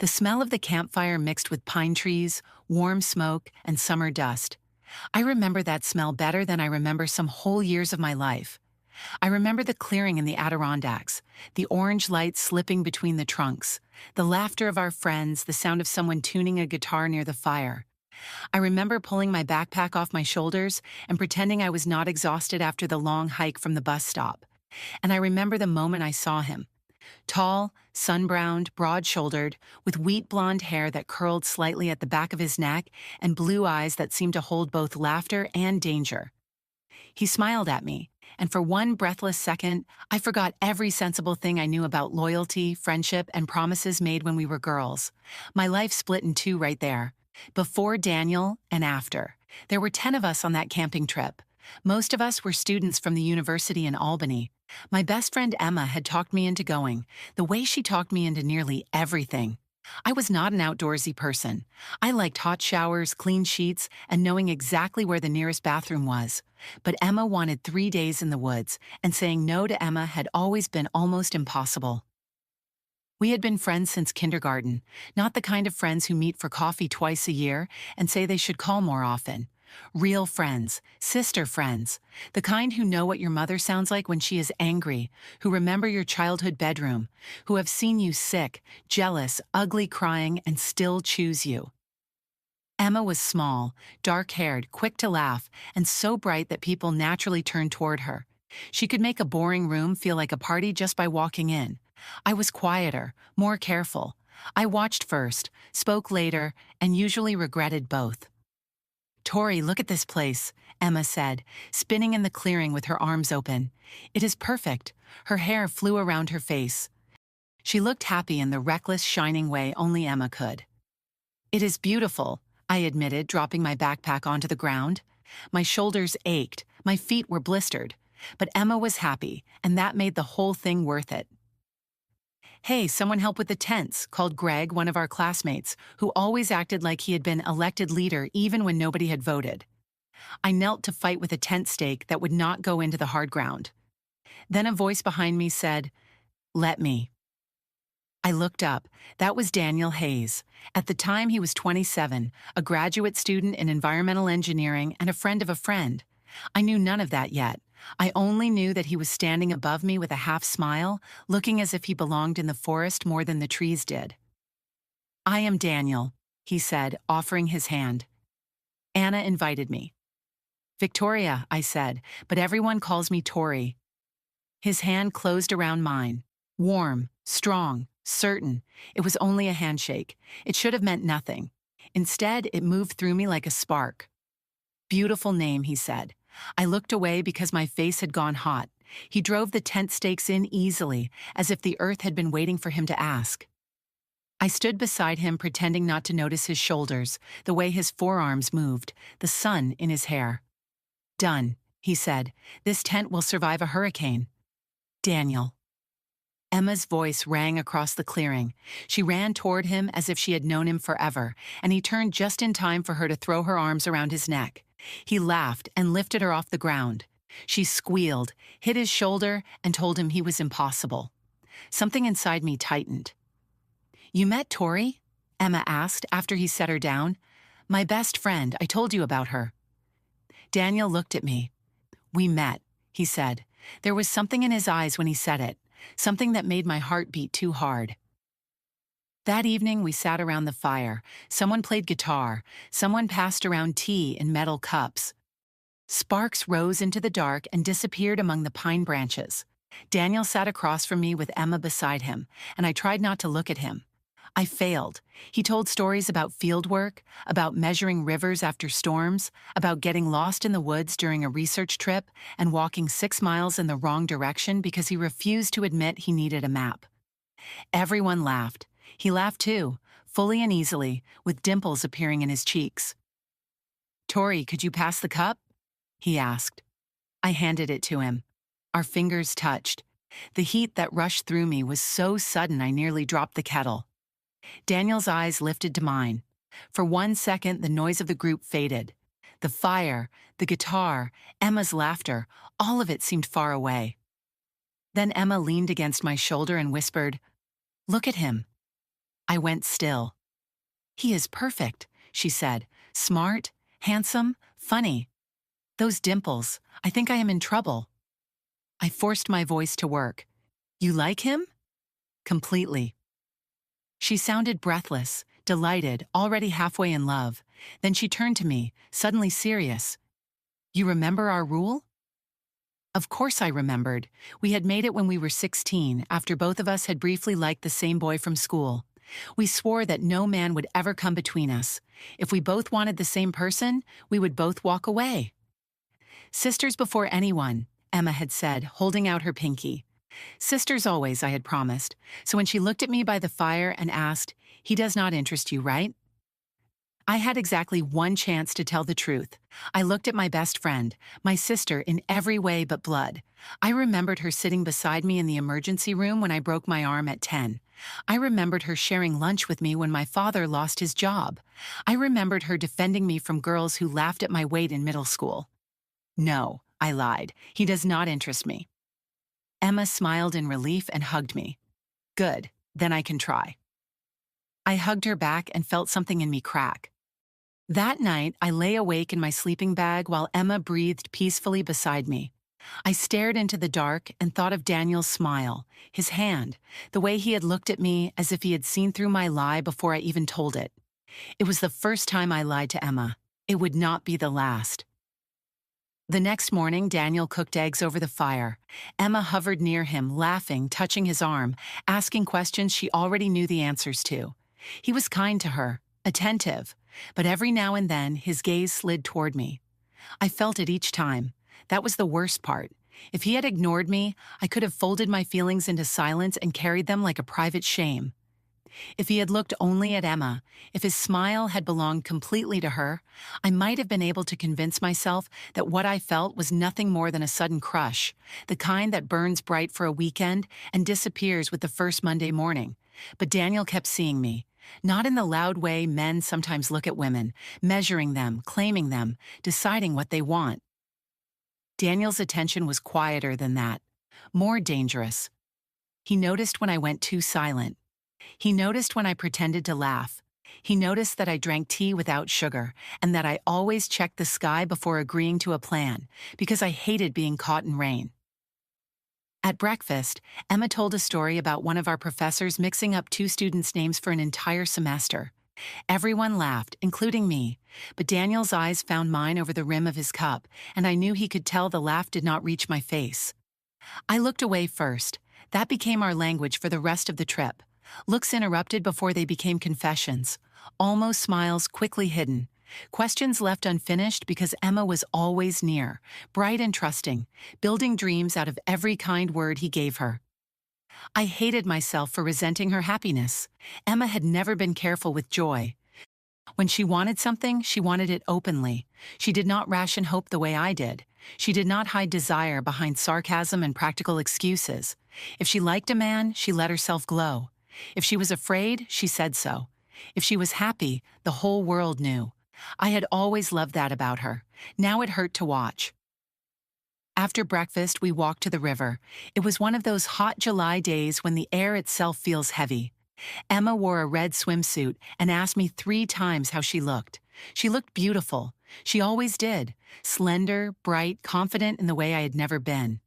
The smell of the campfire mixed with pine trees, warm smoke, and summer dust. I remember that smell better than I remember some whole years of my life. I remember the clearing in the Adirondacks, the orange light slipping between the trunks, the laughter of our friends, the sound of someone tuning a guitar near the fire. I remember pulling my backpack off my shoulders and pretending I was not exhausted after the long hike from the bus stop. And I remember the moment I saw him. Tall, sun-browned, broad-shouldered, with wheat blonde hair that curled slightly at the back of his neck and blue eyes that seemed to hold both laughter and danger. He smiled at me, and for one breathless second, I forgot every sensible thing I knew about loyalty, friendship, and promises made when we were girls. My life split in two right there. Before Daniel and after. There were 10 of us on that camping trip. Most of us were students from the university in Albany. My best friend Emma had talked me into going, the way she talked me into nearly everything. I was not an outdoorsy person. I liked hot showers, clean sheets, and knowing exactly where the nearest bathroom was. But Emma wanted 3 days in the woods, and saying no to Emma had always been almost impossible. We had been friends since kindergarten, not the kind of friends who meet for coffee twice a year and say they should call more often. Real friends, sister friends, the kind who know what your mother sounds like when she is angry, who remember your childhood bedroom, who have seen you sick, jealous, ugly crying, and still choose you. Emma was small, dark-haired, quick to laugh, and so bright that people naturally turned toward her. She could make a boring room feel like a party just by walking in. I was quieter, more careful. I watched first, spoke later, and usually regretted both. "Tori, look at this place," Emma said, spinning in the clearing with her arms open. "It is perfect." Her hair flew around her face. She looked happy in the reckless, shining way only Emma could. "It is beautiful," I admitted, dropping my backpack onto the ground. My shoulders ached, my feet were blistered. But Emma was happy, and that made the whole thing worth it. "Hey, someone help with the tents," called Greg, one of our classmates, who always acted like he had been elected leader even when nobody had voted. I knelt to fight with a tent stake that would not go into the hard ground. Then a voice behind me said, "Let me." I looked up. That was Daniel Hayes. At the time, he was 27, a graduate student in environmental engineering and a friend of a friend. I knew none of that yet. I only knew that he was standing above me with a half smile, looking as if he belonged in the forest more than the trees did. "I am Daniel," he said, offering his hand. "Anna invited me." "Victoria," I said, "but everyone calls me Tori." His hand closed around mine. Warm, strong, certain. It was only a handshake. It should have meant nothing. Instead, it moved through me like a spark. "Beautiful name," he said. I looked away because my face had gone hot. He drove the tent stakes in easily, as if the earth had been waiting for him to ask. I stood beside him, pretending not to notice his shoulders, the way his forearms moved, the sun in his hair. "Done," he said. "This tent will survive a hurricane." "Daniel." Emma's voice rang across the clearing. She ran toward him as if she had known him forever, and he turned just in time for her to throw her arms around his neck. He laughed and lifted her off the ground. She squealed, hit his shoulder, and told him he was impossible. Something inside me tightened. "You met Tori?" Emma asked after he set her down. "My best friend, I told you about her." Daniel looked at me. "We met," he said. There was something in his eyes when he said it, something that made my heart beat too hard. That evening, we sat around the fire. Someone played guitar. Someone passed around tea in metal cups. Sparks rose into the dark and disappeared among the pine branches. Daniel sat across from me with Emma beside him, and I tried not to look at him. I failed. He told stories about fieldwork, about measuring rivers after storms, about getting lost in the woods during a research trip and walking 6 miles in the wrong direction because he refused to admit he needed a map. Everyone laughed. He laughed too, fully and easily, with dimples appearing in his cheeks. "Tori, could you pass the cup?" he asked. I handed it to him. Our fingers touched. The heat that rushed through me was so sudden I nearly dropped the kettle. Daniel's eyes lifted to mine. For 1 second, the noise of the group faded. The fire, the guitar, Emma's laughter, all of it seemed far away. Then Emma leaned against my shoulder and whispered, "Look at him." I went still. "He is perfect," she said. "Smart, handsome, funny. Those dimples. I think I am in trouble." I forced my voice to work. "You like him?" "Completely." She sounded breathless, delighted, already halfway in love. Then she turned to me, suddenly serious. "You remember our rule?" Of course I remembered. We had made it when we were 16, after both of us had briefly liked the same boy from school. We swore that no man would ever come between us. If we both wanted the same person, we would both walk away. "Sisters before anyone," Emma had said, holding out her pinky. "Sisters always," I had promised. So when she looked at me by the fire and asked, "He does not interest you, right?" I had exactly one chance to tell the truth. I looked at my best friend, my sister in every way but blood. I remembered her sitting beside me in the emergency room when I broke my arm at 10. I remembered her sharing lunch with me when my father lost his job. I remembered her defending me from girls who laughed at my weight in middle school. "No," I lied. "He does not interest me." Emma smiled in relief and hugged me. "Good, then I can try." I hugged her back and felt something in me crack. That night, I lay awake in my sleeping bag while Emma breathed peacefully beside me. I stared into the dark and thought of Daniel's smile, his hand, the way he had looked at me as if he had seen through my lie before I even told it. It was the first time I lied to Emma. It would not be the last. The next morning, Daniel cooked eggs over the fire. Emma hovered near him, laughing, touching his arm, asking questions she already knew the answers to. He was kind to her, attentive, but every now and then his gaze slid toward me. I felt it each time. That was the worst part. If he had ignored me, I could have folded my feelings into silence and carried them like a private shame. If he had looked only at Emma, if his smile had belonged completely to her, I might have been able to convince myself that what I felt was nothing more than a sudden crush, the kind that burns bright for a weekend and disappears with the first Monday morning. But Daniel kept seeing me, not in the loud way men sometimes look at women, measuring them, claiming them, deciding what they want. Daniel's attention was quieter than that, more dangerous. He noticed when I went too silent. He noticed when I pretended to laugh. He noticed that I drank tea without sugar and that I always checked the sky before agreeing to a plan because I hated being caught in rain. At breakfast, Emma told a story about one of our professors mixing up two students' names for an entire semester. Everyone laughed, including me, but Daniel's eyes found mine over the rim of his cup, and I knew he could tell the laugh did not reach my face. I looked away first. That became our language for the rest of the trip. Looks interrupted before they became confessions. Almost smiles quickly hidden. Questions left unfinished because Emma was always near, bright and trusting, building dreams out of every kind word he gave her. I hated myself for resenting her happiness. Emma had never been careful with joy. When she wanted something, she wanted it openly. She did not ration hope the way I did. She did not hide desire behind sarcasm and practical excuses. If she liked a man, she let herself glow. If she was afraid, she said so. If she was happy, the whole world knew. I had always loved that about her. Now it hurt to watch. After breakfast, we walked to the river. It was one of those hot July days when the air itself feels heavy. Emma wore a red swimsuit and asked me 3 times how she looked. She looked beautiful. She always did. Slender, bright, confident in the way I had never been.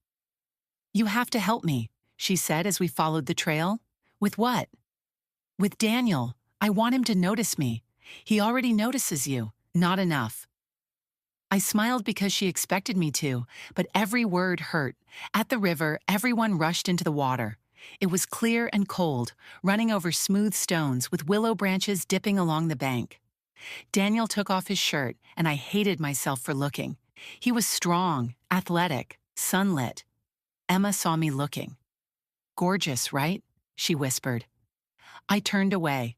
"You have to help me," she said as we followed the trail. "With what?" "With Daniel. I want him to notice me. He already notices you. Not enough." I smiled because she expected me to, but every word hurt. At the river, everyone rushed into the water. It was clear and cold, running over smooth stones with willow branches dipping along the bank. Daniel took off his shirt, and I hated myself for looking. He was strong, athletic, sunlit. Emma saw me looking. "Gorgeous, right?" she whispered. I turned away.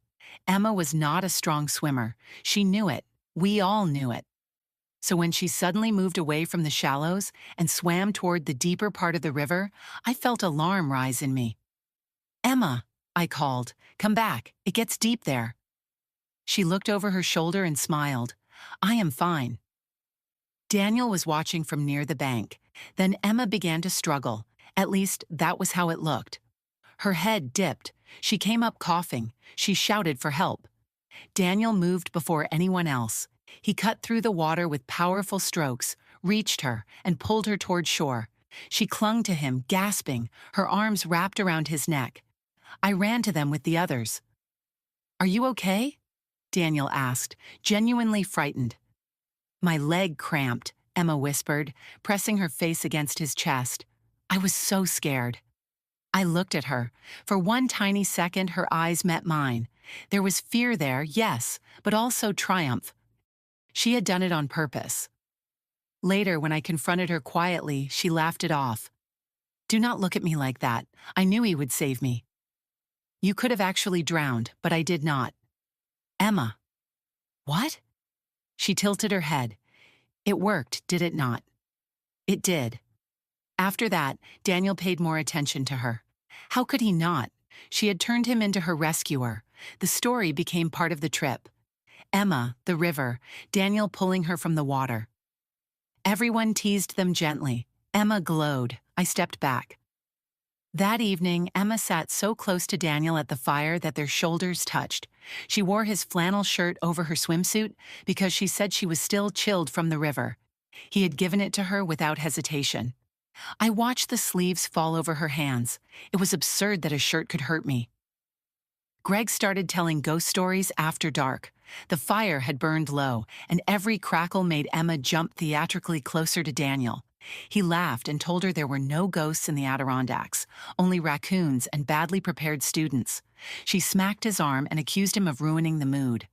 Emma was not a strong swimmer. She knew it. We all knew it. So when she suddenly moved away from the shallows and swam toward the deeper part of the river, I felt alarm rise in me. "Emma," I called, "come back. It gets deep there." She looked over her shoulder and smiled. "I am fine." Daniel was watching from near the bank. Then Emma began to struggle. At least, that was how it looked. Her head dipped. She came up coughing. She shouted for help. Daniel moved before anyone else. He cut through the water with powerful strokes, reached her, and pulled her toward shore. She clung to him, gasping, her arms wrapped around his neck. I ran to them with the others. "Are you okay?" Daniel asked, genuinely frightened. "My leg cramped," Emma whispered, pressing her face against his chest. I was so scared. I looked at her. For one tiny second, her eyes met mine. There was fear there, yes, but also triumph. She had done it on purpose. Later, when I confronted her quietly, she laughed it off. "Do not look at me like that. I knew he would save me." "You could have actually drowned, but I did not." "Emma." "What?" She tilted her head. "It worked, did it not?" "It did." After that, Daniel paid more attention to her. How could he not? She had turned him into her rescuer. The story became part of the trip. Emma, the river, Daniel pulling her from the water. Everyone teased them gently. Emma glowed. I stepped back. That evening, Emma sat so close to Daniel at the fire that their shoulders touched. She wore his flannel shirt over her swimsuit because she said she was still chilled from the river. He had given it to her without hesitation. I watched the sleeves fall over her hands. It was absurd that a shirt could hurt me. Greg started telling ghost stories after dark. The fire had burned low, and every crackle made Emma jump theatrically closer to Daniel. He laughed and told her there were no ghosts in the Adirondacks, only raccoons and badly prepared students. She smacked his arm and accused him of ruining the mood.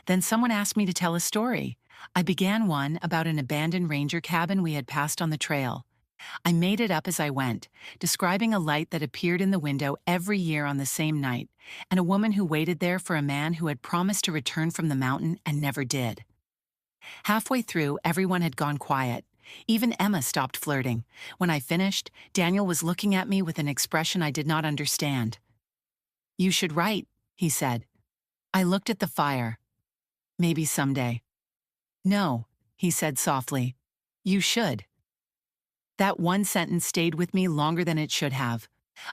Then someone asked me to tell a story. I began one about an abandoned ranger cabin we had passed on the trail. I made it up as I went, describing a light that appeared in the window every year on the same night, and a woman who waited there for a man who had promised to return from the mountain and never did. Halfway through, everyone had gone quiet. Even Emma stopped flirting. When I finished, Daniel was looking at me with an expression I did not understand. "You should write," he said. I looked at the fire. "Maybe someday." "No," he said softly. "You should." That one sentence stayed with me longer than it should have.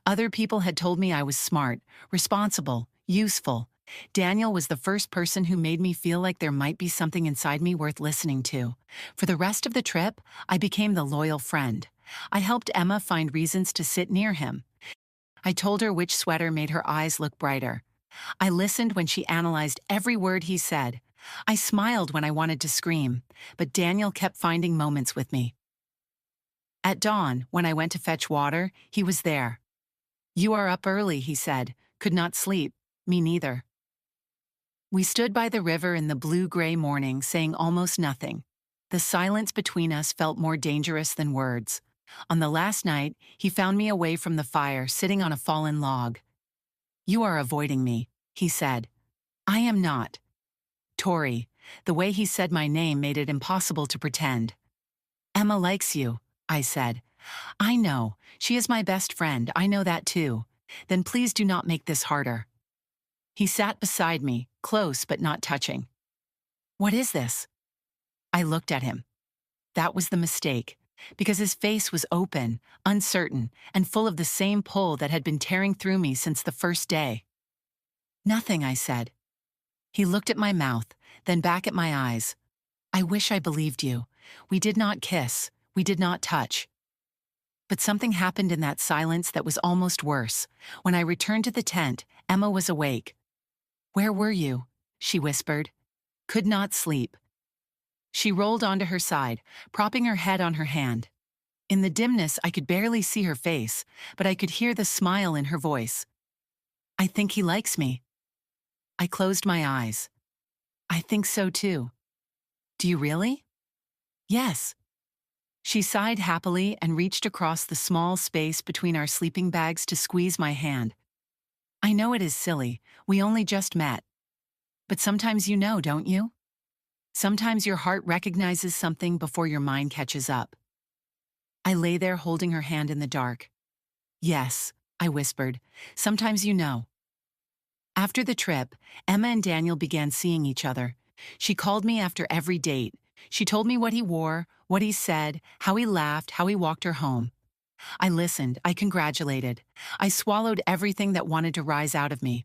Other people had told me I was smart, responsible, useful. Daniel was the first person who made me feel like there might be something inside me worth listening to. For the rest of the trip, I became the loyal friend. I helped Emma find reasons to sit near him. I told her which sweater made her eyes look brighter. I listened when she analyzed every word he said. I smiled when I wanted to scream, but Daniel kept finding moments with me. At dawn, when I went to fetch water, he was there. "You are up early," he said. "Could not sleep. Me neither." We stood by the river in the blue-gray morning, saying almost nothing. The silence between us felt more dangerous than words. On the last night, he found me away from the fire, sitting on a fallen log. "You are avoiding me," he said. "I am not." Tori. The way he said my name made it impossible to pretend. "Emma likes you," I said. "I know. She is my best friend. I know that too. Then please do not make this harder." He sat beside me, close but not touching. "What is this?" I looked at him. That was the mistake, because his face was open, uncertain, and full of the same pull that had been tearing through me since the first day. "Nothing," I said. He looked at my mouth, then back at my eyes. "I wish I believed you. We did not kiss. We did not touch." But something happened in that silence that was almost worse. When I returned to the tent, Emma was awake. "Where were you?" she whispered. "Could not sleep." She rolled onto her side, propping her head on her hand. In the dimness, I could barely see her face, but I could hear the smile in her voice. "I think he likes me." I closed my eyes. "I think so too." "Do you really?" "Yes." She sighed happily and reached across the small space between our sleeping bags to squeeze my hand. "I know it is silly. We only just met. But sometimes you know, don't you? Sometimes your heart recognizes something before your mind catches up." I lay there holding her hand in the dark. "Yes," I whispered. "Sometimes you know." After the trip, Emma and Daniel began seeing each other. She called me after every date. She told me what he wore, what he said, how he laughed, how he walked her home. I listened, I congratulated. I swallowed everything that wanted to rise out of me.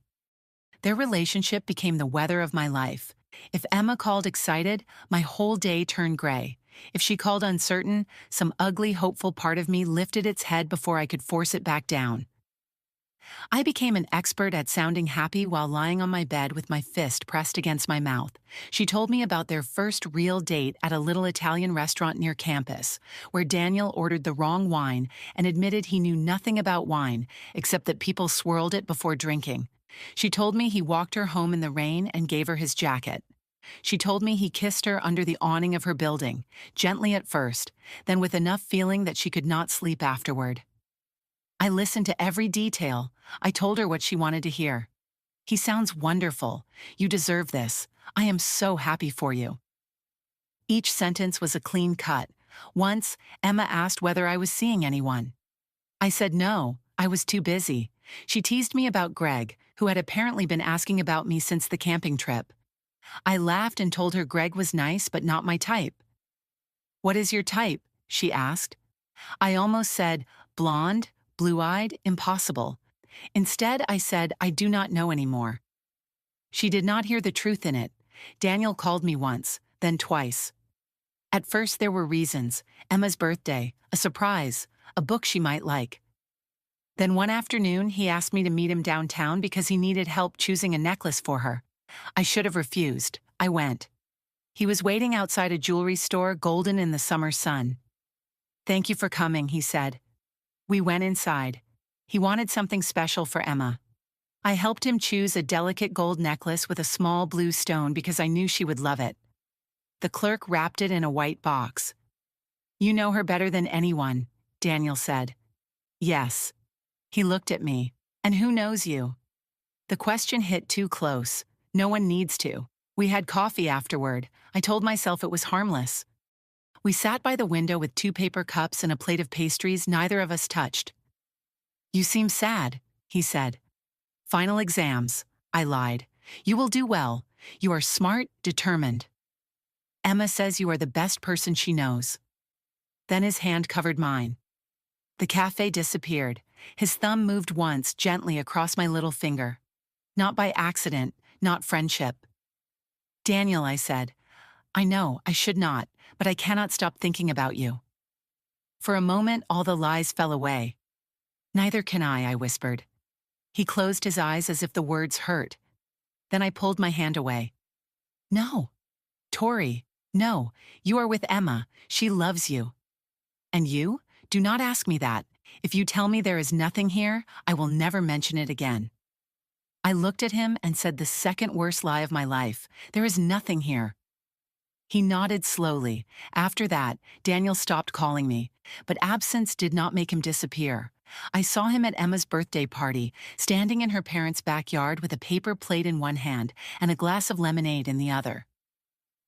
Their relationship became the weather of my life. If Emma called excited, my whole day turned gray. If she called uncertain, some ugly, hopeful part of me lifted its head before I could force it back down. I became an expert at sounding happy while lying on my bed with my fist pressed against my mouth. She told me about their first real date at a little Italian restaurant near campus, where Daniel ordered the wrong wine and admitted he knew nothing about wine except that people swirled it before drinking. She told me he walked her home in the rain and gave her his jacket. She told me he kissed her under the awning of her building, gently at first, then with enough feeling that she could not sleep afterward. I listened to every detail. I told her what she wanted to hear. He sounds wonderful. You deserve this. I am so happy for you. Each sentence was a clean cut. Once, Emma asked whether I was seeing anyone. I said no, I was too busy. She teased me about Greg, who had apparently been asking about me since the camping trip. I laughed and told her Greg was nice but not my type. What is your type? She asked. I almost said, blonde, blue-eyed, impossible. Instead, I said, I do not know anymore. She did not hear the truth in it. Daniel called me once, then twice. At first there were reasons: Emma's birthday, a surprise, a book she might like. Then one afternoon he asked me to meet him downtown because he needed help choosing a necklace for her. I should have refused. I went. He was waiting outside a jewelry store, golden in the summer sun. Thank you for coming, he said. We went inside. He wanted something special for Emma. I helped him choose a delicate gold necklace with a small blue stone because I knew she would love it. The clerk wrapped it in a white box. You know her better than anyone, Daniel said. Yes. He looked at me. And who knows you? The question hit too close. No one needs to. We had coffee afterward. I told myself it was harmless. We sat by the window with 2 paper cups and a plate of pastries neither of us touched. You seem sad, he said. Final exams, I lied. You will do well. You are smart, determined. Emma says you are the best person she knows. Then his hand covered mine. The cafe disappeared. His thumb moved once gently across my little finger. Not by accident, not friendship. Daniel, I said. I know, I should not, but I cannot stop thinking about you. For a moment, all the lies fell away. Neither can I whispered. He closed his eyes as if the words hurt. Then I pulled my hand away. No. Tori, no, you are with Emma. She loves you. And you? Do not ask me that. If you tell me there is nothing here, I will never mention it again. I looked at him and said the second worst lie of my life. There is nothing here. He nodded slowly. After that, Daniel stopped calling me, but absence did not make him disappear. I saw him at Emma's birthday party, standing in her parents' backyard with a paper plate in one hand and a glass of lemonade in the other.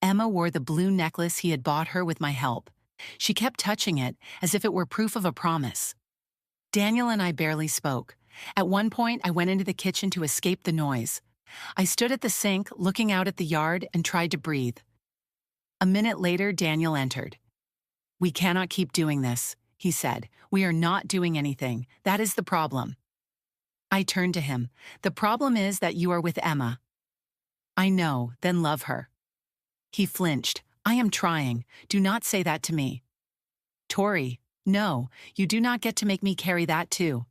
Emma wore the blue necklace he had bought her with my help. She kept touching it as if it were proof of a promise. Daniel and I barely spoke. At one point, I went into the kitchen to escape the noise. I stood at the sink, looking out at the yard, and tried to breathe. A minute later, Daniel entered. We cannot keep doing this, he said. We are not doing anything. That is the problem. I turned to him. The problem is that you are with Emma. I know, then love her. He flinched. I am trying. Do not say that to me. Tori, no, you do not get to make me carry that too.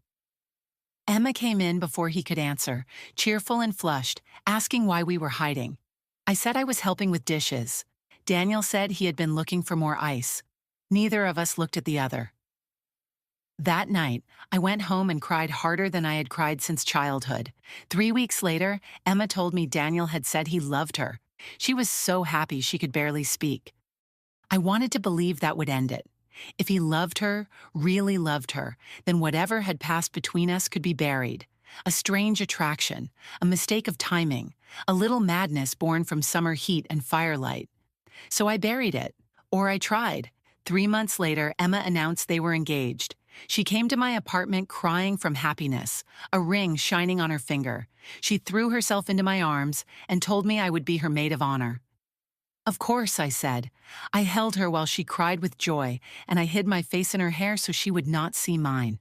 Emma came in before he could answer, cheerful and flushed, asking why we were hiding. I said I was helping with dishes. Daniel said he had been looking for more ice. Neither of us looked at the other. That night, I went home and cried harder than I had cried since childhood. 3 weeks later, Emma told me Daniel had said he loved her. She was so happy she could barely speak. I wanted to believe that would end it. If he loved her, really loved her, then whatever had passed between us could be buried. A strange attraction, a mistake of timing, a little madness born from summer heat and firelight. So I buried it, or I tried. 3 months later, Emma announced they were engaged. She came to my apartment crying from happiness, a ring shining on her finger. She threw herself into my arms and told me I would be her maid of honor. Of course, I said. I held her while she cried with joy, and I hid my face in her hair so she would not see mine.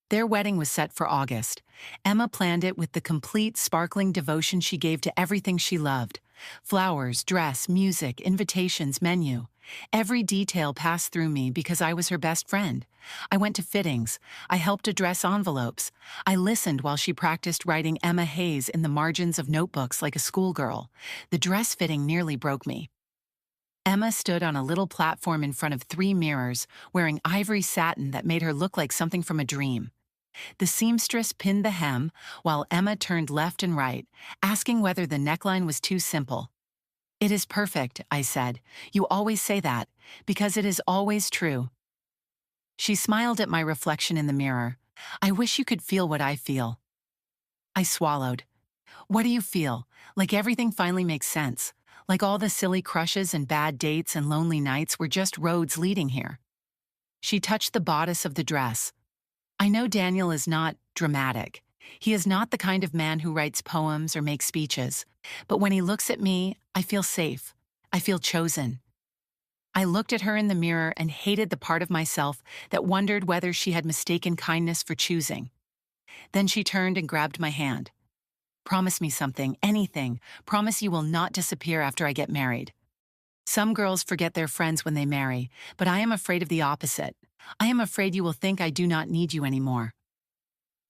Their wedding was set for August. Emma planned it with the complete, sparkling devotion she gave to everything she loved. Flowers, dress, music, invitations, menu. Every detail passed through me because I was her best friend. I went to fittings. I helped address envelopes. I listened while she practiced writing Emma Hayes in the margins of notebooks like a schoolgirl. The dress fitting nearly broke me. Emma stood on a little platform in front of 3 mirrors, wearing ivory satin that made her look like something from a dream. The seamstress pinned the hem, while Emma turned left and right, asking whether the neckline was too simple. "It is perfect," I said. "You always say that, because it is always true." She smiled at my reflection in the mirror. "I wish you could feel what I feel." I swallowed. "What do you feel? Like everything finally makes sense. Like all the silly crushes and bad dates and lonely nights were just roads leading here." She touched the bodice of the dress. "I know Daniel is not dramatic. He is not the kind of man who writes poems or makes speeches. But when he looks at me, I feel safe. I feel chosen." I looked at her in the mirror and hated the part of myself that wondered whether she had mistaken kindness for choosing. Then she turned and grabbed my hand. "Promise me something, anything. Promise you will not disappear after I get married." Some girls forget their friends when they marry, but I am afraid of the opposite. I am afraid you will think I do not need you anymore.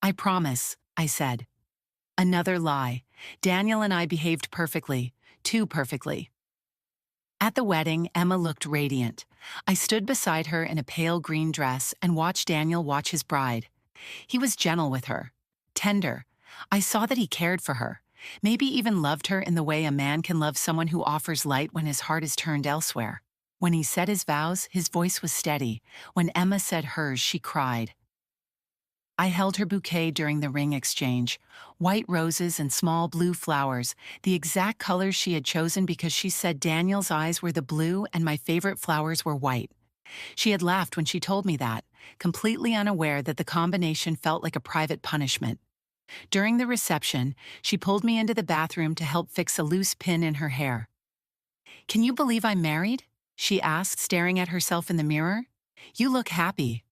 "I promise," I said. Another lie. Daniel and I behaved perfectly, too perfectly. At the wedding, Emma looked radiant. I stood beside her in a pale green dress and watched Daniel watch his bride. He was gentle with her, tender. I saw that he cared for her, maybe even loved her in the way a man can love someone who offers light when his heart is turned elsewhere. When he said his vows, his voice was steady. When Emma said hers, she cried. I held her bouquet during the ring exchange, white roses and small blue flowers, the exact colors she had chosen because she said Daniel's eyes were the blue and my favorite flowers were white. She had laughed when she told me that, completely unaware that the combination felt like a private punishment. During the reception, she pulled me into the bathroom to help fix a loose pin in her hair. "Can you believe I'm married?" she asked, staring at herself in the mirror. "You look happy."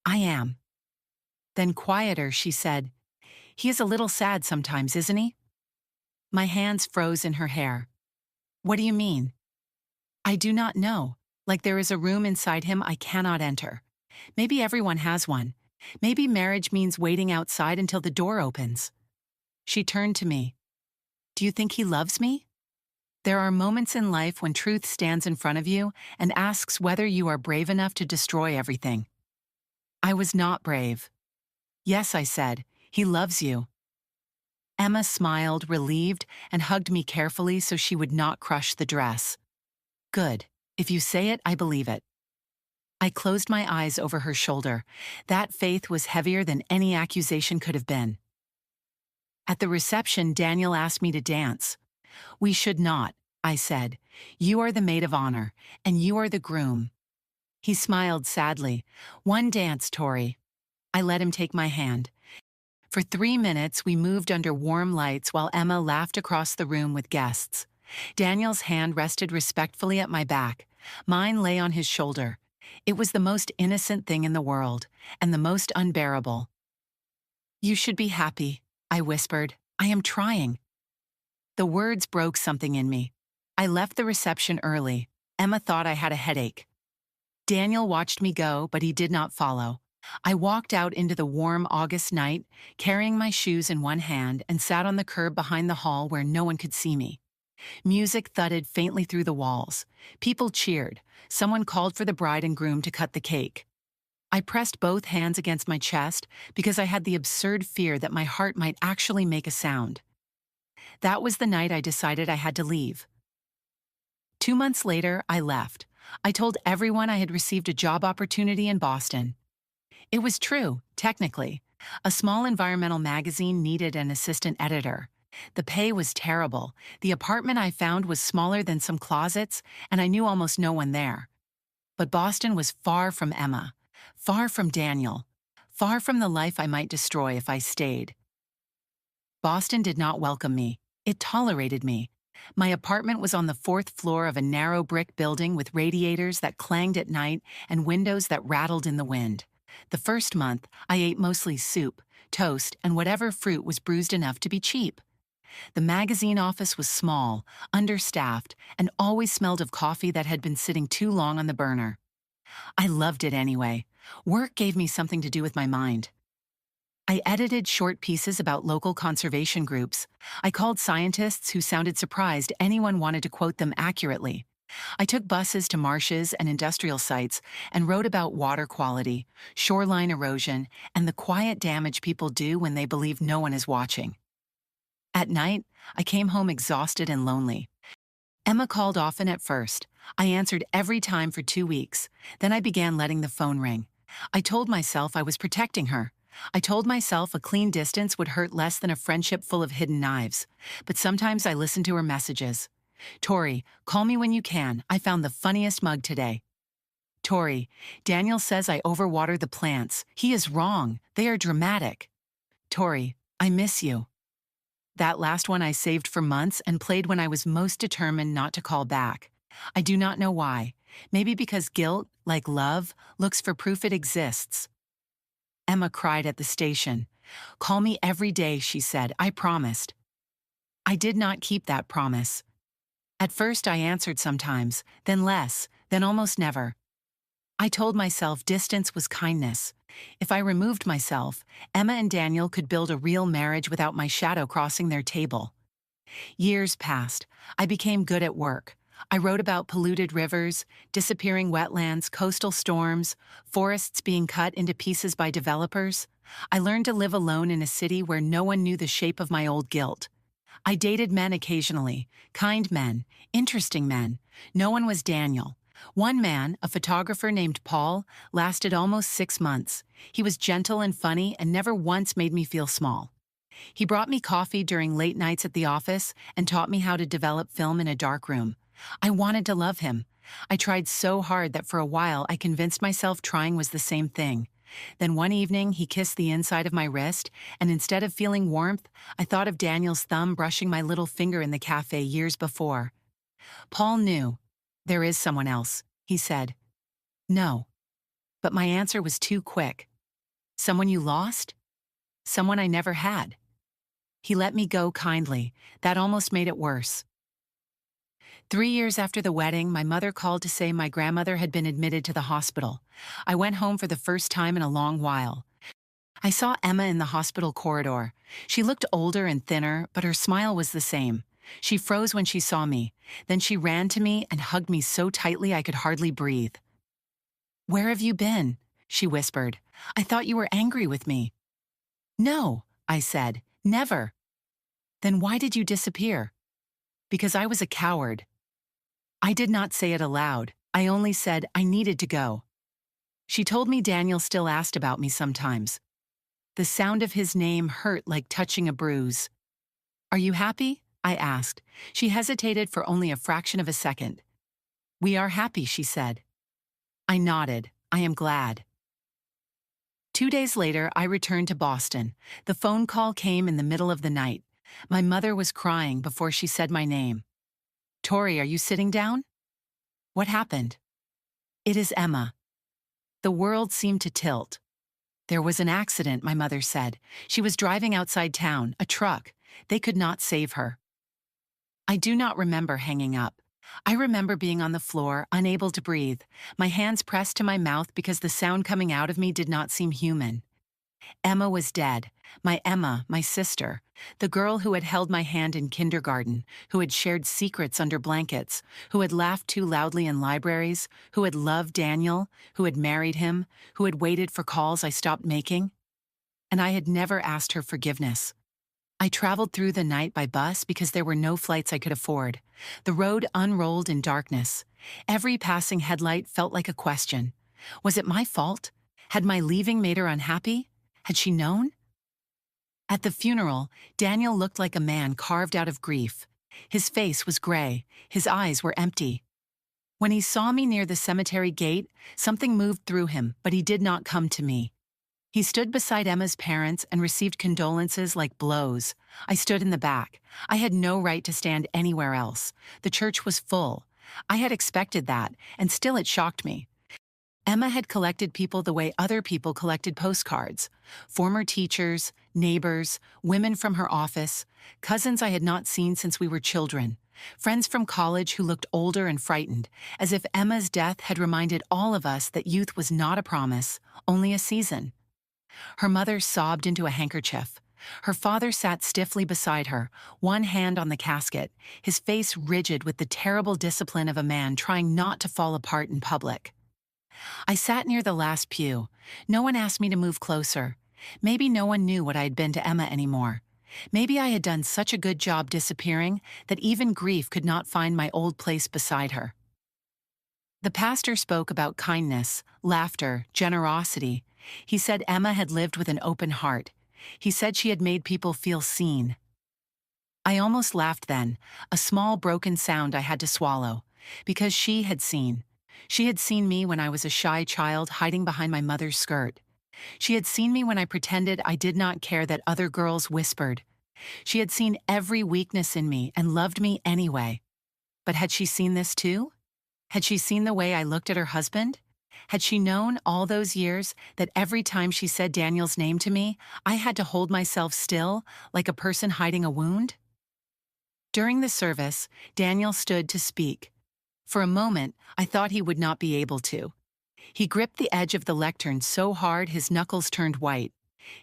"I am." Then quieter, she said, "He is a little sad sometimes, isn't he?" My hands froze in her hair. "What do you mean?" "I do not know. Like there is a room inside him I cannot enter. Maybe everyone has one. Maybe marriage means waiting outside until the door opens." She turned to me. "Do you think he loves me?" There are moments in life when truth stands in front of you and asks whether you are brave enough to destroy everything. I was not brave. "Yes," I said, "he loves you." Emma smiled, relieved, and hugged me carefully so she would not crush the dress. "Good. If you say it, I believe it." I closed my eyes over her shoulder. That faith was heavier than any accusation could have been. At the reception, Daniel asked me to dance. "We should not," I said. "You are the maid of honor, and you are the groom." He smiled sadly. "One dance, Tori." I let him take my hand. For 3 minutes, we moved under warm lights while Emma laughed across the room with guests. Daniel's hand rested respectfully at my back. Mine lay on his shoulder. It was the most innocent thing in the world, and the most unbearable. "You should be happy," I whispered. "I am trying." The words broke something in me. I left the reception early. Emma thought I had a headache. Daniel watched me go, but he did not follow. I walked out into the warm August night, carrying my shoes in one hand, and sat on the curb behind the hall where no one could see me. Music thudded faintly through the walls. People cheered. Someone called for the bride and groom to cut the cake. I pressed both hands against my chest because I had the absurd fear that my heart might actually make a sound. That was the night I decided I had to leave. 2 months later, I left. I told everyone I had received a job opportunity in Boston. It was true, technically. A small environmental magazine needed an assistant editor. The pay was terrible. The apartment I found was smaller than some closets, and I knew almost no one there. But Boston was far from Emma, far from Daniel, far from the life I might destroy if I stayed. Boston did not welcome me. It tolerated me. My apartment was on the fourth floor of a narrow brick building with radiators that clanged at night and windows that rattled in the wind. The first month, I ate mostly soup, toast, and whatever fruit was bruised enough to be cheap. The magazine office was small, understaffed, and always smelled of coffee that had been sitting too long on the burner. I loved it anyway. Work gave me something to do with my mind. I edited short pieces about local conservation groups. I called scientists who sounded surprised anyone wanted to quote them accurately. I took buses to marshes and industrial sites and wrote about water quality, shoreline erosion, and the quiet damage people do when they believe no one is watching. At night, I came home exhausted and lonely. Emma called often at first. I answered every time for 2 weeks. Then I began letting the phone ring. I told myself I was protecting her. I told myself a clean distance would hurt less than a friendship full of hidden knives. But sometimes I listened to her messages. Tori, call me when you can. I found the funniest mug today. Tori, Daniel says I overwater the plants. He is wrong. They are dramatic. Tori, I miss you. That last one I saved for months and played when I was most determined not to call back. I do not know why. Maybe because guilt, like love, looks for proof it exists. Emma cried at the station. Call me every day, she said. I promised. I did not keep that promise. At first I answered sometimes, then less, then almost never. I told myself distance was kindness. If I removed myself, Emma and Daniel could build a real marriage without my shadow crossing their table. Years passed. I became good at work. I wrote about polluted rivers, disappearing wetlands, coastal storms, forests being cut into pieces by developers. I learned to live alone in a city where no one knew the shape of my old guilt. I dated men occasionally, kind men, interesting men. No one was Daniel. One man, a photographer named Paul, lasted almost 6 months. He was gentle and funny and never once made me feel small. He brought me coffee during late nights at the office and taught me how to develop film in a dark room. I wanted to love him. I tried so hard that for a while I convinced myself trying was the same thing. Then one evening he kissed the inside of my wrist, and instead of feeling warmth, I thought of Daniel's thumb brushing my little finger in the cafe years before. Paul knew. There is someone else, he said. No. But my answer was too quick. Someone you lost? Someone I never had. He let me go kindly. That almost made it worse. 3 years after the wedding, my mother called to say my grandmother had been admitted to the hospital. I went home for the first time in a long while. I saw Emma in the hospital corridor. She looked older and thinner, but her smile was the same. She froze when she saw me. Then she ran to me and hugged me so tightly I could hardly breathe. "Where have you been?" she whispered. "I thought you were angry with me." "No," I said, "never." "Then why did you disappear?" "Because I was a coward." I did not say it aloud. I only said I needed to go. She told me Daniel still asked about me sometimes. The sound of his name hurt like touching a bruise. "Are you happy?" I asked. She hesitated for only a fraction of a second. "We are happy," she said. I nodded. I am glad. 2 days later, I returned to Boston. The phone call came in the middle of the night. My mother was crying before she said my name. "Tori, are you sitting down?" "What happened?" "It is Emma." The world seemed to tilt. "There was an accident," my mother said. "She was driving outside town, a truck. They could not save her." I do not remember hanging up. I remember being on the floor, unable to breathe, my hands pressed to my mouth because the sound coming out of me did not seem human. Emma was dead. My Emma, my sister, the girl who had held my hand in kindergarten, who had shared secrets under blankets, who had laughed too loudly in libraries, who had loved Daniel, who had married him, who had waited for calls I stopped making. And I had never asked her forgiveness. I traveled through the night by bus because there were no flights I could afford. The road unrolled in darkness. Every passing headlight felt like a question. Was it my fault? Had my leaving made her unhappy? Had she known? At the funeral, Daniel looked like a man carved out of grief. His face was gray. His eyes were empty. When he saw me near the cemetery gate, something moved through him, but he did not come to me. He stood beside Emma's parents and received condolences like blows. I stood in the back. I had no right to stand anywhere else. The church was full. I had expected that, and still it shocked me. Emma had collected people the way other people collected postcards. Former teachers, neighbors, women from her office, cousins I had not seen since we were children, friends from college who looked older and frightened, as if Emma's death had reminded all of us that youth was not a promise, only a season. Her mother sobbed into a handkerchief. Her father sat stiffly beside her, one hand on the casket, his face rigid with the terrible discipline of a man trying not to fall apart in public. I sat near the last pew. No one asked me to move closer. Maybe no one knew what I had been to Emma anymore. Maybe I had done such a good job disappearing that even grief could not find my old place beside her. The pastor spoke about kindness, laughter, generosity. He said Emma had lived with an open heart. He said she had made people feel seen. I almost laughed then, a small broken sound I had to swallow, because she had seen. She had seen me when I was a shy child hiding behind my mother's skirt. She had seen me when I pretended I did not care that other girls whispered. She had seen every weakness in me and loved me anyway. But had she seen this too? Had she seen the way I looked at her husband? Had she known all those years that every time she said Daniel's name to me, I had to hold myself still, like a person hiding a wound? During the service, Daniel stood to speak. For a moment, I thought he would not be able to. He gripped the edge of the lectern so hard his knuckles turned white.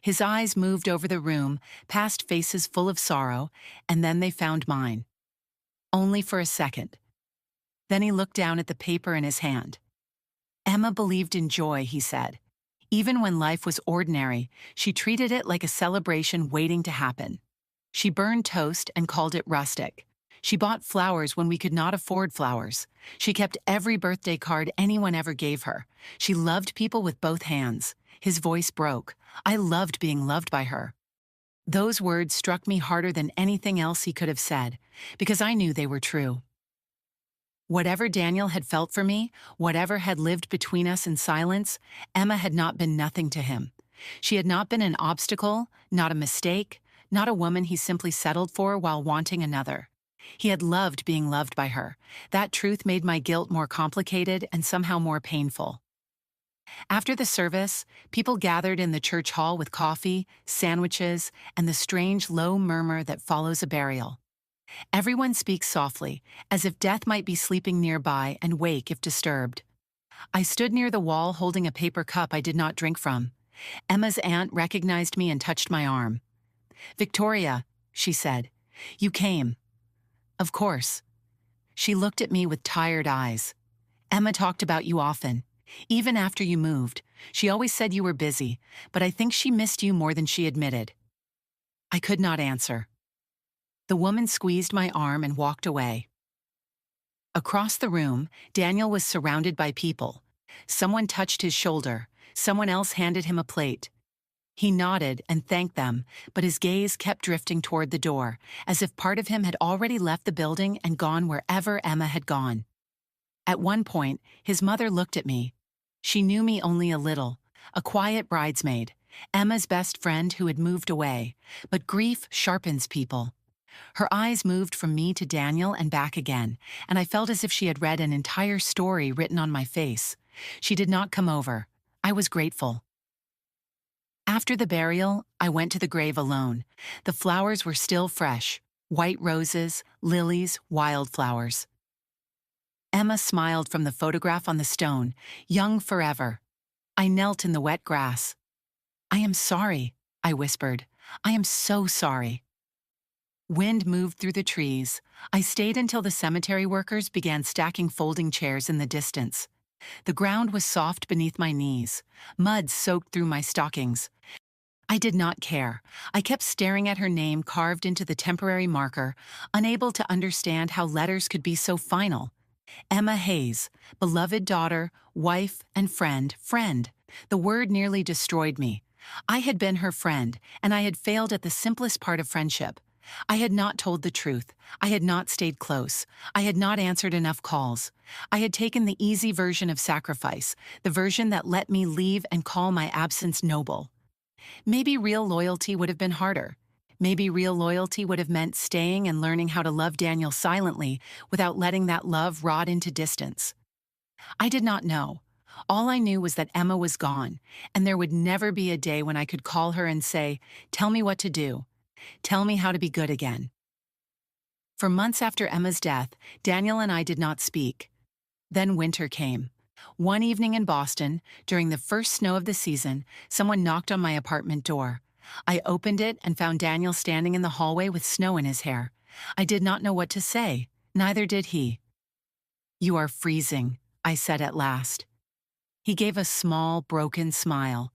His eyes moved over the room, past faces full of sorrow, and then they found mine. Only for a second. Then he looked down at the paper in his hand. Emma believed in joy, he said. Even when life was ordinary, she treated it like a celebration waiting to happen. She burned toast and called it rustic. She bought flowers when we could not afford flowers. She kept every birthday card anyone ever gave her. She loved people with both hands. His voice broke. I loved being loved by her. Those words struck me harder than anything else he could have said, because I knew they were true. Whatever Daniel had felt for me, whatever had lived between us in silence, Emma had not been nothing to him. She had not been an obstacle, not a mistake, not a woman he simply settled for while wanting another. He had loved being loved by her. That truth made my guilt more complicated and somehow more painful. After the service, people gathered in the church hall with coffee, sandwiches, and the strange low murmur that follows a burial. Everyone speaks softly, as if death might be sleeping nearby and wake if disturbed. I stood near the wall holding a paper cup I did not drink from. Emma's aunt recognized me and touched my arm. "Victoria," she said, "you came." "Of course." She looked at me with tired eyes. "Emma talked about you often. Even after you moved, she always said you were busy, but I think she missed you more than she admitted." I could not answer. The woman squeezed my arm and walked away. Across the room, Daniel was surrounded by people. Someone touched his shoulder. Someone else handed him a plate. He nodded and thanked them, but his gaze kept drifting toward the door, as if part of him had already left the building and gone wherever Emma had gone. At one point, his mother looked at me. She knew me only a little, a quiet bridesmaid, Emma's best friend who had moved away, but grief sharpens people. Her eyes moved from me to Daniel and back again, and I felt as if she had read an entire story written on my face. She did not come over. I was grateful. After the burial, I went to the grave alone. The flowers were still fresh, white roses, lilies, wildflowers. Emma smiled from the photograph on the stone, young forever. I knelt in the wet grass. "I am sorry," I whispered. "I am so sorry." Wind moved through the trees. I stayed until the cemetery workers began stacking folding chairs in the distance. The ground was soft beneath my knees. Mud soaked through my stockings. I did not care. I kept staring at her name carved into the temporary marker, unable to understand how letters could be so final. Emma Hayes, beloved daughter, wife, and friend. The word nearly destroyed me. I had been her friend, and I had failed at the simplest part of friendship. I had not told the truth. I had not stayed close. I had not answered enough calls. I had taken the easy version of sacrifice, the version that let me leave and call my absence noble. Maybe real loyalty would have been harder. Maybe real loyalty would have meant staying and learning how to love Daniel silently without letting that love rot into distance. I did not know. All I knew was that Emma was gone, and there would never be a day when I could call her and say, "Tell me what to do. Tell me how to be good again." For months after Emma's death, Daniel and I did not speak. Then winter came. One evening in Boston, during the first snow of the season, someone knocked on my apartment door. I opened it and found Daniel standing in the hallway with snow in his hair. I did not know what to say. Neither did he. "You are freezing," I said at last. He gave a small, broken smile.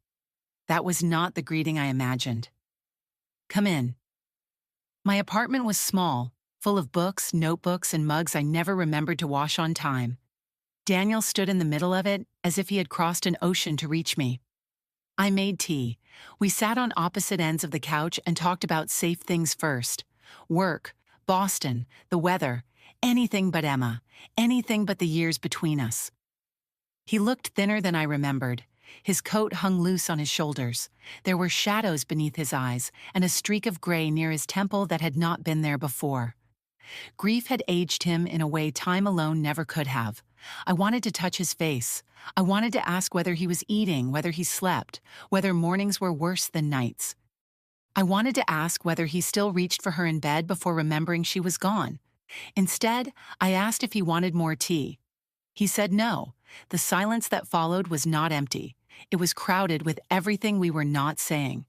That was not the greeting I imagined. "Come in." My apartment was small, full of books, notebooks, and mugs I never remembered to wash on time. Daniel stood in the middle of it, as if he had crossed an ocean to reach me. I made tea. We sat on opposite ends of the couch and talked about safe things first. Work, Boston, the weather, anything but Emma, anything but the years between us. He looked thinner than I remembered. His coat hung loose on his shoulders. There were shadows beneath his eyes and a streak of gray near his temple that had not been there before. Grief had aged him in a way time alone never could have. I wanted to touch his face. I wanted to ask whether he was eating, whether he slept, whether mornings were worse than nights. I wanted to ask whether he still reached for her in bed before remembering she was gone. Instead, I asked if he wanted more tea. He said no. The silence that followed was not empty. It was crowded with everything we were not saying.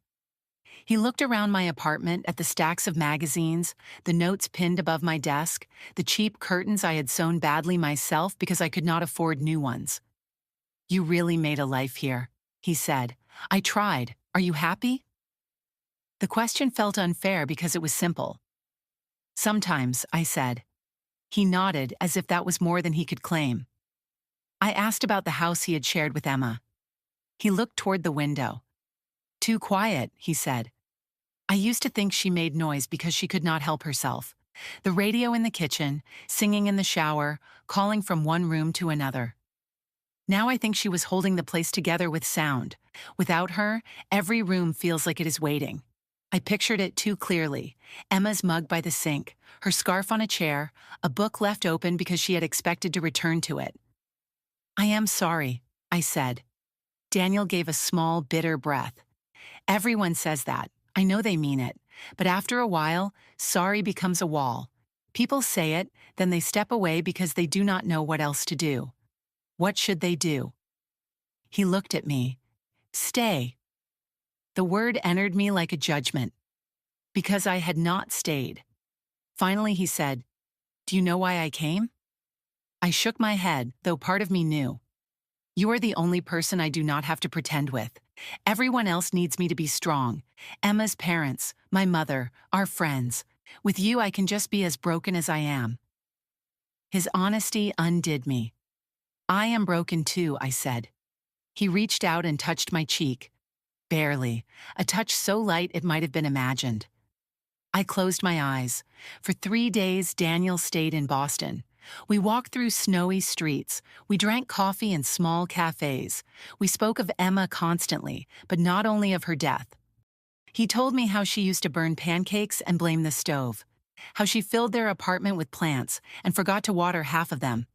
He looked around my apartment at the stacks of magazines, the notes pinned above my desk, the cheap curtains I had sewn badly myself because I could not afford new ones. "You really made a life here," he said. "I tried. Are you happy?" The question felt unfair because it was simple. "Sometimes," I said. He nodded as if that was more than he could claim. I asked about the house he had shared with Emma. He looked toward the window. "Too quiet," he said. I used to think she made noise because she could not help herself. The radio in the kitchen, singing in the shower, calling from one room to another. Now I think she was holding the place together with sound. Without her, every room feels like it is waiting. I pictured it too clearly. Emma's mug by the sink, her scarf on a chair, a book left open because she had expected to return to it. "I am sorry," I said. Daniel gave a small, bitter breath. "Everyone says that. I know they mean it. But after a while, sorry becomes a wall. People say it, then they step away because they do not know what else to do. What should they do?" He looked at me. "Stay." The word entered me like a judgment. Because I had not stayed. Finally he said, "Do you know why I came?" I shook my head, though part of me knew. "You are the only person I do not have to pretend with. Everyone else needs me to be strong. Emma's parents, my mother, our friends. With you I can just be as broken as I am." His honesty undid me. "I am broken too," I said. He reached out and touched my cheek. Barely. A touch so light it might have been imagined. I closed my eyes. For 3 days, Daniel stayed in Boston. We walked through snowy streets. We drank coffee in small cafes. We spoke of Emma constantly, but not only of her death. He told me how she used to burn pancakes and blame the stove. How she filled their apartment with plants and forgot to water half of them.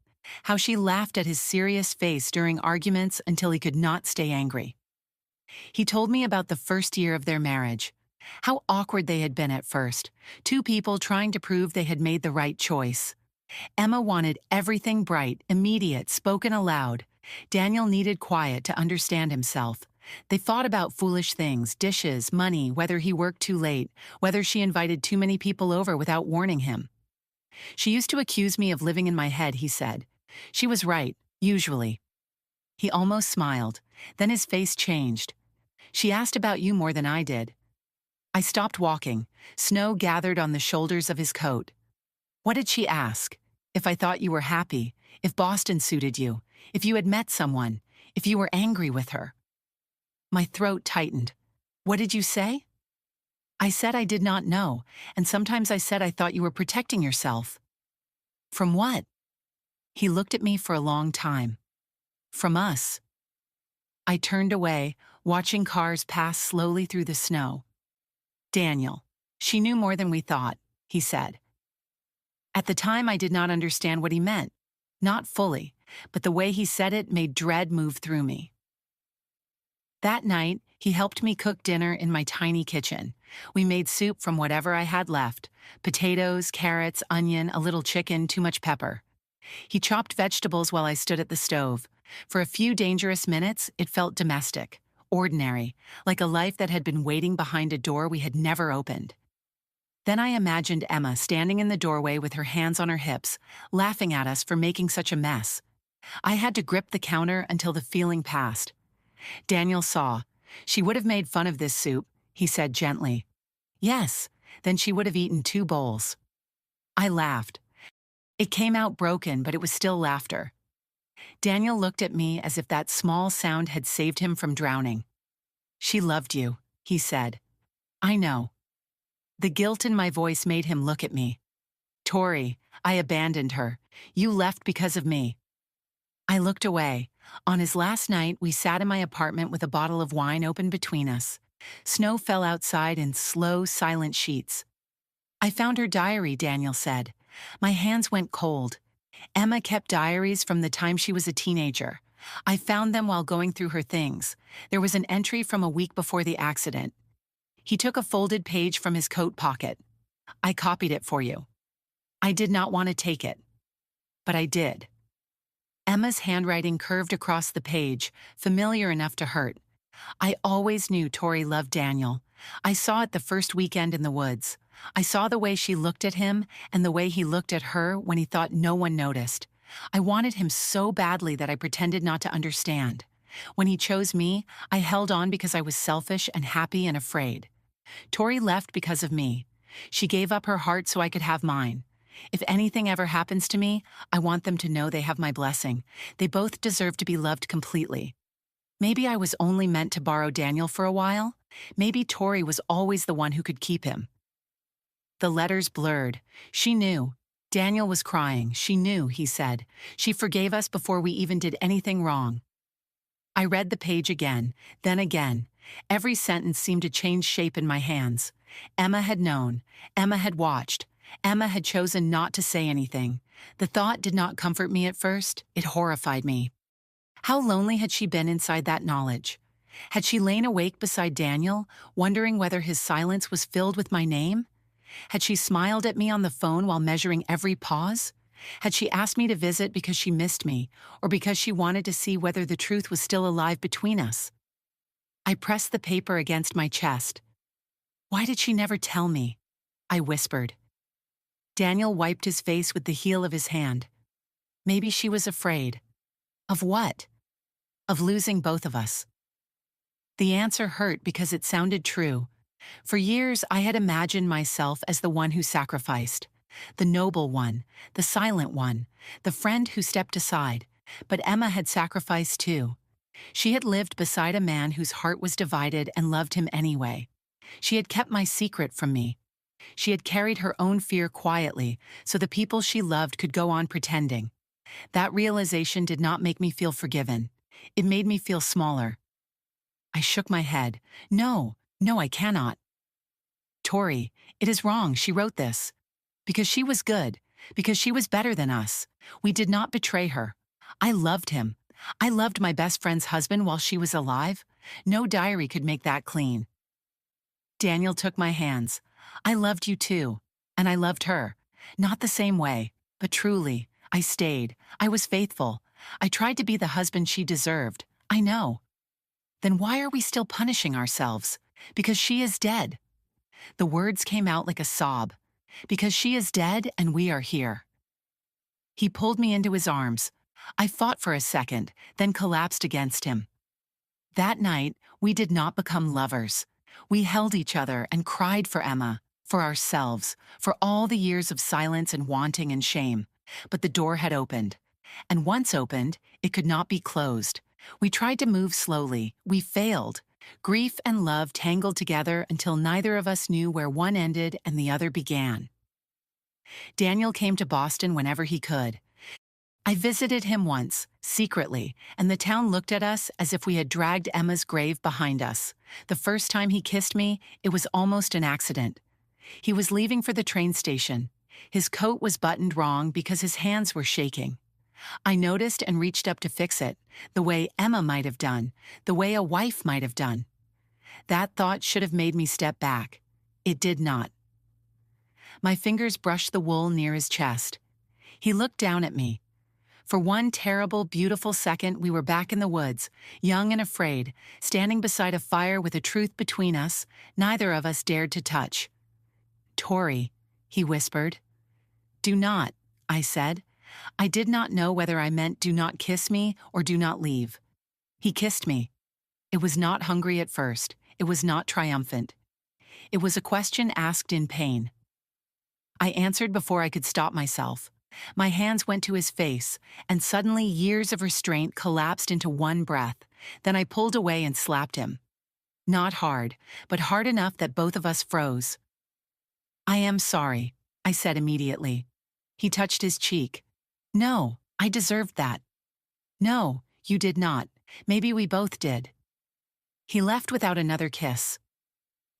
How she laughed at his serious face during arguments until he could not stay angry. He told me about the first year of their marriage. How awkward they had been at first. 2 people trying to prove they had made the right choice. Emma wanted everything bright, immediate, spoken aloud. Daniel needed quiet to understand himself. They fought about foolish things, dishes, money, whether he worked too late, whether she invited too many people over without warning him. "She used to accuse me of living in my head," he said. "She was right, usually." He almost smiled. Then his face changed. "She asked about you more than I did." I stopped walking. Snow gathered on the shoulders of his coat. "What did she ask? If I thought you were happy, if Boston suited you, if you had met someone, if you were angry with her." My throat tightened. "What did you say?" I said I did not know, and sometimes I said I thought you were protecting yourself. "From what?" He looked at me for a long time. "From us." I turned away, watching cars pass slowly through the snow. Daniel. She knew more than we thought, he said. At the time, I did not understand what he meant. Not fully, but the way he said it made dread move through me. That night, he helped me cook dinner in my tiny kitchen. We made soup from whatever I had left: potatoes, carrots, onion, a little chicken, too much pepper. He chopped vegetables while I stood at the stove. For a few dangerous minutes, it felt domestic, ordinary, like a life that had been waiting behind a door we had never opened. Then I imagined Emma standing in the doorway with her hands on her hips, laughing at us for making such a mess. I had to grip the counter until the feeling passed. Daniel saw. She would have made fun of this soup, he said gently. Yes, then she would have eaten 2 bowls. I laughed. It came out broken, but it was still laughter. Daniel looked at me as if that small sound had saved him from drowning. She loved you, he said. I know. The guilt in my voice made him look at me. Tori, I abandoned her. You left because of me. I looked away. On his last night, we sat in my apartment with a bottle of wine open between us. Snow fell outside in slow, silent sheets. I found her diary, Daniel said. My hands went cold. Emma kept diaries from the time she was a teenager. I found them while going through her things. There was an entry from a week before the accident. He took a folded page from his coat pocket. I copied it for you. I did not want to take it, but I did. Emma's handwriting curved across the page, familiar enough to hurt. I always knew Tori loved Daniel. I saw it the first weekend in the woods. I saw the way she looked at him and the way he looked at her when he thought no one noticed. I wanted him so badly that I pretended not to understand. When he chose me, I held on because I was selfish and happy and afraid. Tori left because of me. She gave up her heart so I could have mine. If anything ever happens to me, I want them to know they have my blessing. They both deserve to be loved completely. Maybe I was only meant to borrow Daniel for a while. Maybe Tori was always the one who could keep him. The letters blurred. She knew. Daniel was crying. She knew, he said. She forgave us before we even did anything wrong. I read the page again, then again. Every sentence seemed to change shape in my hands. Emma had known. Emma had watched. Emma had chosen not to say anything. The thought did not comfort me at first. It horrified me. How lonely had she been inside that knowledge? Had she lain awake beside Daniel, wondering whether his silence was filled with my name? Had she smiled at me on the phone while measuring every pause? Had she asked me to visit because she missed me, or because she wanted to see whether the truth was still alive between us? I pressed the paper against my chest. Why did she never tell me? I whispered. Daniel wiped his face with the heel of his hand. Maybe she was afraid. Of what? Of losing both of us. The answer hurt because it sounded true. For years, I had imagined myself as the one who sacrificed. The noble one, the silent one, the friend who stepped aside. But Emma had sacrificed too. She had lived beside a man whose heart was divided and loved him anyway. She had kept my secret from me. She had carried her own fear quietly so the people she loved could go on pretending. That realization did not make me feel forgiven. It made me feel smaller. I shook my head. No, I cannot. Tori, it is wrong. She wrote this. Because she was good. Because she was better than us. We did not betray her. I loved him. I loved my best friend's husband while she was alive. No diary could make that clean. Daniel took my hands. I loved you too. And I loved her. Not the same way, but truly. I stayed. I was faithful. I tried to be the husband she deserved. I know. Then why are we still punishing ourselves? Because she is dead. The words came out like a sob. Because she is dead and we are here. He pulled me into his arms. I fought for a second, then collapsed against him. That night, we did not become lovers. We held each other and cried for Emma, for ourselves, for all the years of silence and wanting and shame. But the door had opened. And once opened, it could not be closed. We tried to move slowly. We failed. Grief and love tangled together until neither of us knew where one ended and the other began. Daniel came to Boston whenever he could. I visited him once, secretly, and the town looked at us as if we had dragged Emma's grave behind us. The first time he kissed me, it was almost an accident. He was leaving for the train station. His coat was buttoned wrong because his hands were shaking. I noticed and reached up to fix it, the way Emma might have done, the way a wife might have done. That thought should have made me step back. It did not. My fingers brushed the wool near his chest. He looked down at me. For one terrible, beautiful second, we were back in the woods, young and afraid, standing beside a fire with a truth between us neither of us dared to touch. "Tori," he whispered. "Do not," I said. I did not know whether I meant do not kiss me or do not leave. He kissed me. It was not hungry at first. It was not triumphant. It was a question asked in pain. I answered before I could stop myself. My hands went to his face, and suddenly years of restraint collapsed into one breath. Then I pulled away and slapped him. Not hard, but hard enough that both of us froze. "I am sorry," I said immediately. He touched his cheek. "No, I deserved that." "No, you did not. Maybe we both did." He left without another kiss.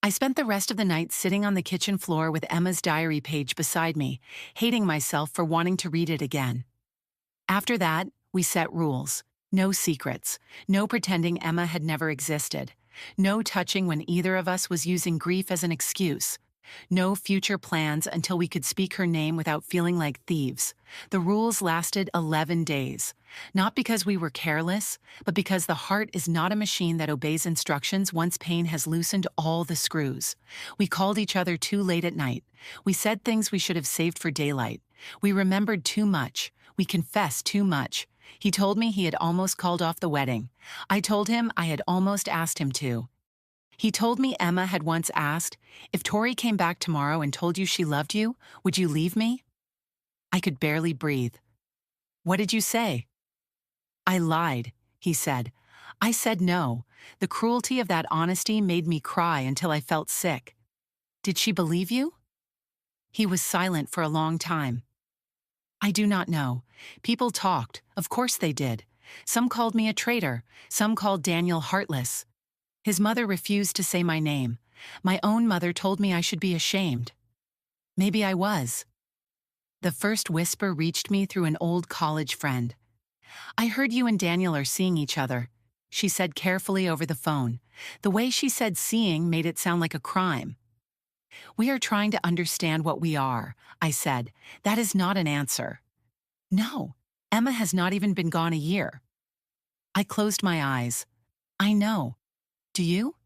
I spent the rest of the night sitting on the kitchen floor with Emma's diary page beside me, hating myself for wanting to read it again. After that, we set rules. No secrets. No pretending Emma had never existed. No touching when either of us was using grief as an excuse. No future plans until we could speak her name without feeling like thieves. The rules lasted 11 days. Not because we were careless, but because the heart is not a machine that obeys instructions once pain has loosened all the screws. We called each other too late at night. We said things we should have saved for daylight. We remembered too much. We confessed too much. He told me he had almost called off the wedding. I told him I had almost asked him to. He told me Emma had once asked, "If Tori came back tomorrow and told you she loved you, would you leave me?" I could barely breathe. "What did you say?" "I lied," he said. I said no. The cruelty of that honesty made me cry until I felt sick. "Did she believe you?" He was silent for a long time. "I do not know. People talked. Of course they did. Some called me a traitor. Some called Daniel heartless. His mother refused to say my name. My own mother told me I should be ashamed. Maybe I was." The first whisper reached me through an old college friend. "I heard you and Daniel are seeing each other," she said carefully over the phone. The way she said seeing made it sound like a crime. "We are trying to understand what we are," I said. "That is not an answer." "No, Emma has not even been gone a year." I closed my eyes. "I know. Do you?"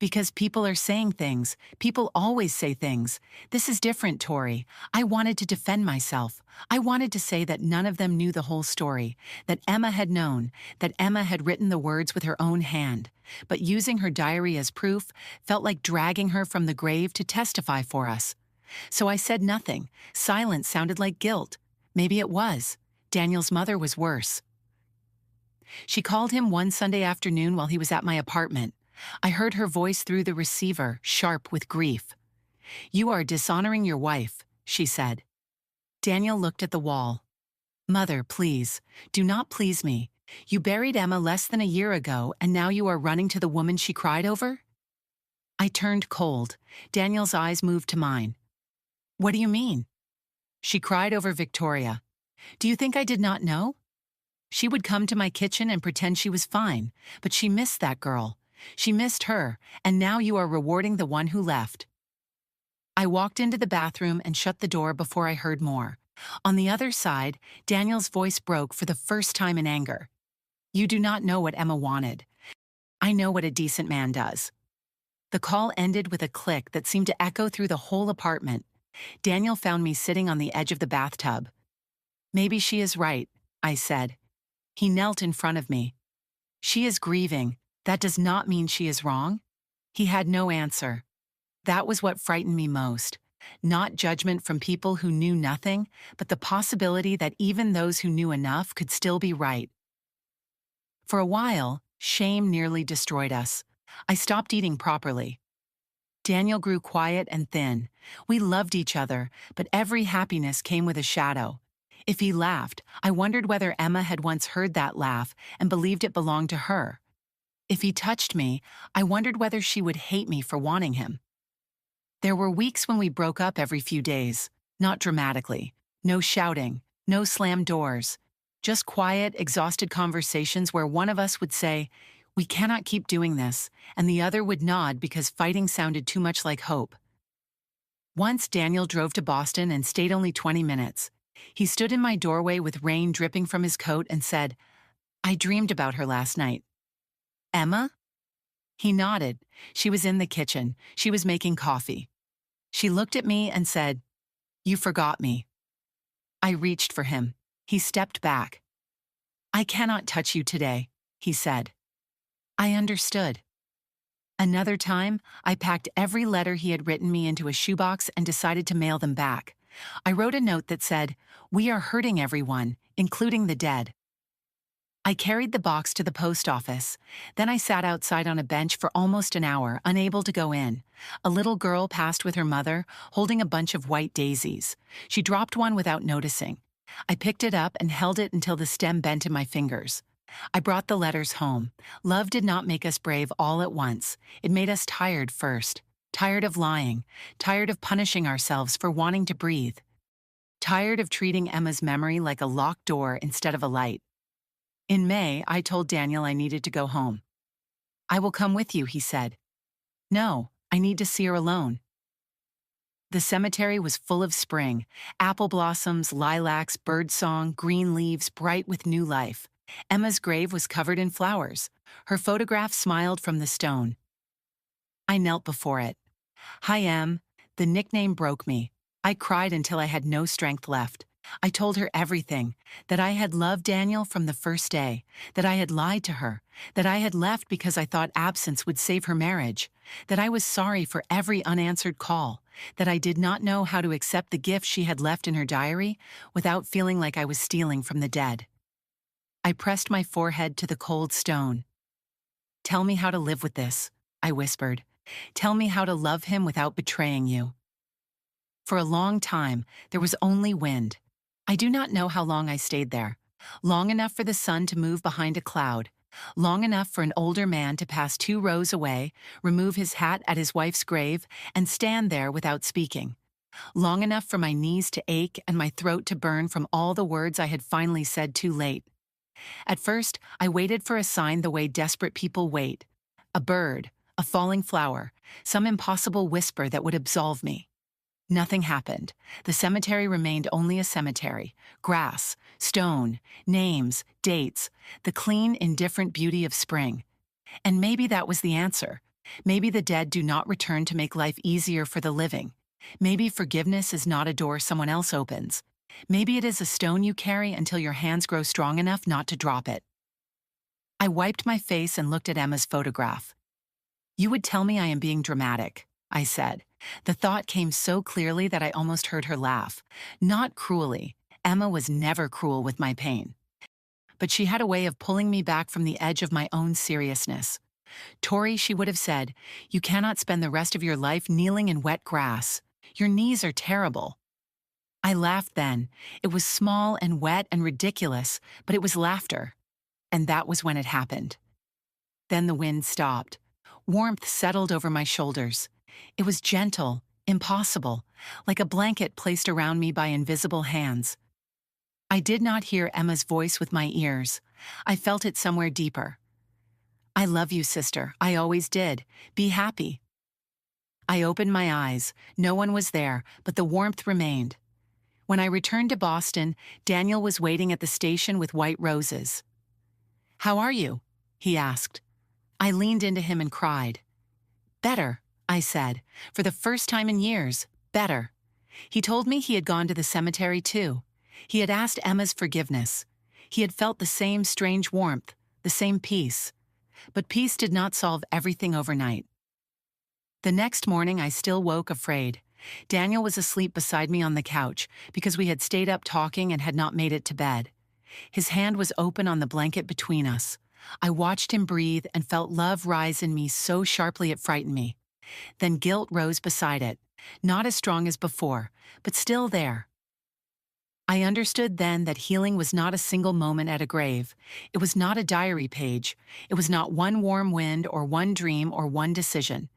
"Because people are saying things. People always say things. This is different, Tori. I wanted to defend myself. I wanted to say that none of them knew the whole story, that Emma had known, that Emma had written the words with her own hand. But using her diary as proof felt like dragging her from the grave to testify for us. So I said nothing. Silence sounded like guilt. Maybe it was. Daniel's mother was worse. She called him one Sunday afternoon while he was at my apartment. I heard her voice through the receiver, sharp with grief. "You are dishonoring your wife," she said. Daniel looked at the wall. "Mother, please, do not please me. You buried Emma less than a year ago, and now you are running to the woman she cried over?" I turned cold. Daniel's eyes moved to mine. "What do you mean?" "She cried over Victoria. Do you think I did not know? She would come to my kitchen and pretend she was fine, but she missed that girl. She missed her, and now you are rewarding the one who left." I walked into the bathroom and shut the door before I heard more. On the other side, Daniel's voice broke for the first time in anger. "You do not know what Emma wanted. I know what a decent man does." The call ended with a click that seemed to echo through the whole apartment. Daniel found me sitting on the edge of the bathtub. "Maybe she is right," I said. He knelt in front of me. "She is grieving. That does not mean she is wrong." He had no answer. That was what frightened me most. Not judgment from people who knew nothing, but the possibility that even those who knew enough could still be right. For a while, shame nearly destroyed us. I stopped eating properly. Daniel grew quiet and thin. We loved each other, but every happiness came with a shadow. If he laughed, I wondered whether Emma had once heard that laugh and believed it belonged to her. If he touched me, I wondered whether she would hate me for wanting him. There were weeks when we broke up every few days, not dramatically, no shouting, no slammed doors, just quiet, exhausted conversations where one of us would say, "We cannot keep doing this," and the other would nod because fighting sounded too much like hope. Once Daniel drove to Boston and stayed only 20 minutes. He stood in my doorway with rain dripping from his coat and said, "I dreamed about her last night." "Emma?" He nodded. She was in the kitchen. She was making coffee. She looked at me and said, "You forgot me." I reached for him. He stepped back. "I cannot touch you today," he said. I understood. Another time, I packed every letter he had written me into a shoebox and decided to mail them back. I wrote a note that said, "We are hurting everyone, including the dead." I carried the box to the post office. Then I sat outside on a bench for almost an hour, unable to go in. A little girl passed with her mother, holding a bunch of white daisies. She dropped one without noticing. I picked it up and held it until the stem bent in my fingers. I brought the letters home. Love did not make us brave all at once. It made us tired first. Tired of lying. Tired of punishing ourselves for wanting to breathe. Tired of treating Emma's memory like a locked door instead of a light. In May, I told Daniel I needed to go home. "I will come with you," he said. "No, I need to see her alone." The cemetery was full of spring, apple blossoms, lilacs, birdsong, green leaves bright with new life. Emma's grave was covered in flowers. Her photograph smiled from the stone. I knelt before it. "Hi, Em." The nickname broke me. I cried until I had no strength left. I told her everything, that I had loved Daniel from the first day, that I had lied to her, that I had left because I thought absence would save her marriage, that I was sorry for every unanswered call, that I did not know how to accept the gift she had left in her diary without feeling like I was stealing from the dead. I pressed my forehead to the cold stone. "Tell me how to live with this," I whispered. "Tell me how to love him without betraying you." For a long time, there was only wind. I do not know how long I stayed there. Long enough for the sun to move behind a cloud. Long enough for an older man to pass 2 rows away, remove his hat at his wife's grave, and stand there without speaking. Long enough for my knees to ache and my throat to burn from all the words I had finally said too late. At first, I waited for a sign the way desperate people wait. A bird, a falling flower, some impossible whisper that would absolve me. Nothing happened. The cemetery remained only a cemetery. Grass, stone, names, dates, the clean, indifferent beauty of spring. And maybe that was the answer. Maybe the dead do not return to make life easier for the living. Maybe forgiveness is not a door someone else opens. Maybe it is a stone you carry until your hands grow strong enough not to drop it. I wiped my face and looked at Emma's photograph. "You would tell me I am being dramatic," I said. The thought came so clearly that I almost heard her laugh. Not cruelly. Emma was never cruel with my pain. But she had a way of pulling me back from the edge of my own seriousness. "Tori," she would have said, "you cannot spend the rest of your life kneeling in wet grass. Your knees are terrible." I laughed then. It was small and wet and ridiculous, but it was laughter. And that was when it happened. Then the wind stopped. Warmth settled over my shoulders. It was gentle, impossible, like a blanket placed around me by invisible hands. I did not hear Emma's voice with my ears. I felt it somewhere deeper. "I love you, sister. I always did. Be happy." I opened my eyes. No one was there, but the warmth remained. When I returned to Boston, Daniel was waiting at the station with white roses. "How are you?" he asked. I leaned into him and cried. "Better," I said. "For the first time in years, better." He told me he had gone to the cemetery too. He had asked Emma's forgiveness. He had felt the same strange warmth, the same peace. But peace did not solve everything overnight. The next morning, I still woke afraid. Daniel was asleep beside me on the couch because we had stayed up talking and had not made it to bed. His hand was open on the blanket between us. I watched him breathe and felt love rise in me so sharply it frightened me. Then guilt rose beside it, not as strong as before, but still there. I understood then that healing was not a single moment at a grave. It was not a diary page. It was not one warm wind or one dream or one decision.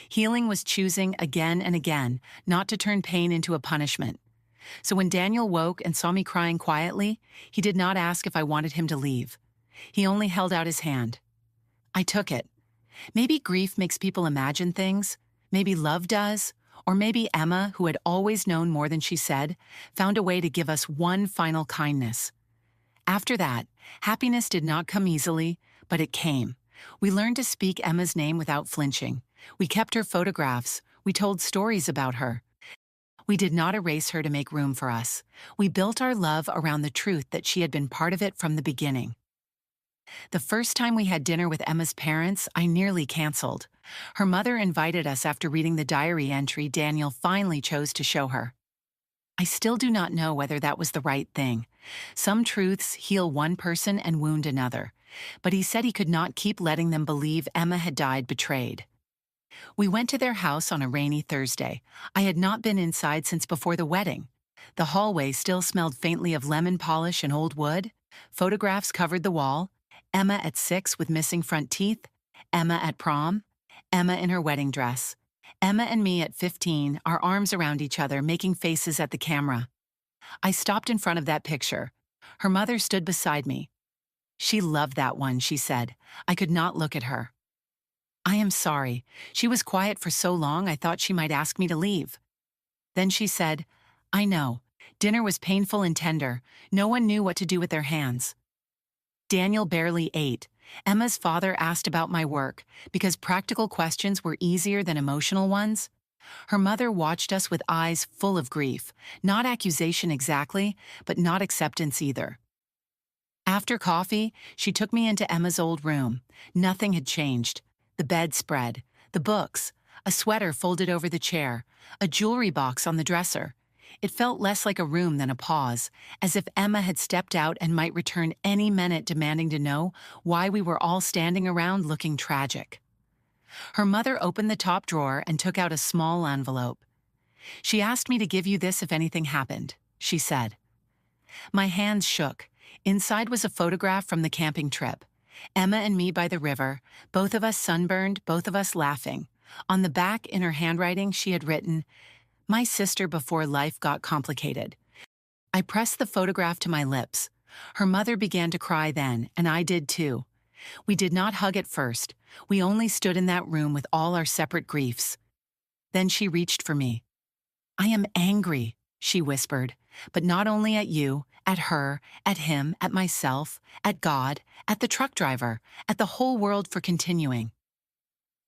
Healing was choosing again and again not to turn pain into a punishment. So when Daniel woke and saw me crying quietly, he did not ask if I wanted him to leave. He only held out his hand. I took it. Maybe grief makes people imagine things. Maybe love does. Or maybe Emma, who had always known more than she said, found a way to give us one final kindness. After that, happiness did not come easily, but it came. We learned to speak Emma's name without flinching. We kept her photographs. We told stories about her. We did not erase her to make room for us. We built our love around the truth that she had been part of it from the beginning. The first time we had dinner with Emma's parents, I nearly canceled. Her mother invited us after reading the diary entry Daniel finally chose to show her. I still do not know whether that was the right thing. Some truths heal one person and wound another, but he said he could not keep letting them believe Emma had died betrayed. We went to their house on a rainy Thursday. I had not been inside since before the wedding. The hallway still smelled faintly of lemon polish and old wood. Photographs covered the wall. Emma at 6 with missing front teeth. Emma at prom. Emma in her wedding dress. Emma and me at 15, our arms around each other, making faces at the camera. I stopped in front of that picture. Her mother stood beside me. She loved that one, she said. I could not look at her. I am sorry. She was quiet for so long I thought she might ask me to leave. Then she said, I know. Dinner was painful and tender. No one knew what to do with their hands. Daniel barely ate. Emma's father asked about my work because practical questions were easier than emotional ones. Her mother watched us with eyes full of grief, not accusation exactly, but not acceptance either. After coffee, she took me into Emma's old room. Nothing had changed. The bedspread, the books, a sweater folded over the chair, a jewelry box on the dresser. It felt less like a room than a pause, as if Emma had stepped out and might return any minute demanding to know why we were all standing around looking tragic. Her mother opened the top drawer and took out a small envelope. She asked me to give you this if anything happened, she said. My hands shook. Inside was a photograph from the camping trip. Emma and me by the river, both of us sunburned, both of us laughing. On the back, in her handwriting, she had written, My sister before life got complicated. I pressed the photograph to my lips. Her mother began to cry then, and I did too. We did not hug at first. We only stood in that room with all our separate griefs. Then she reached for me. I am angry, she whispered, but not only at you, at her, at him, at myself, at God, at the truck driver, at the whole world for continuing.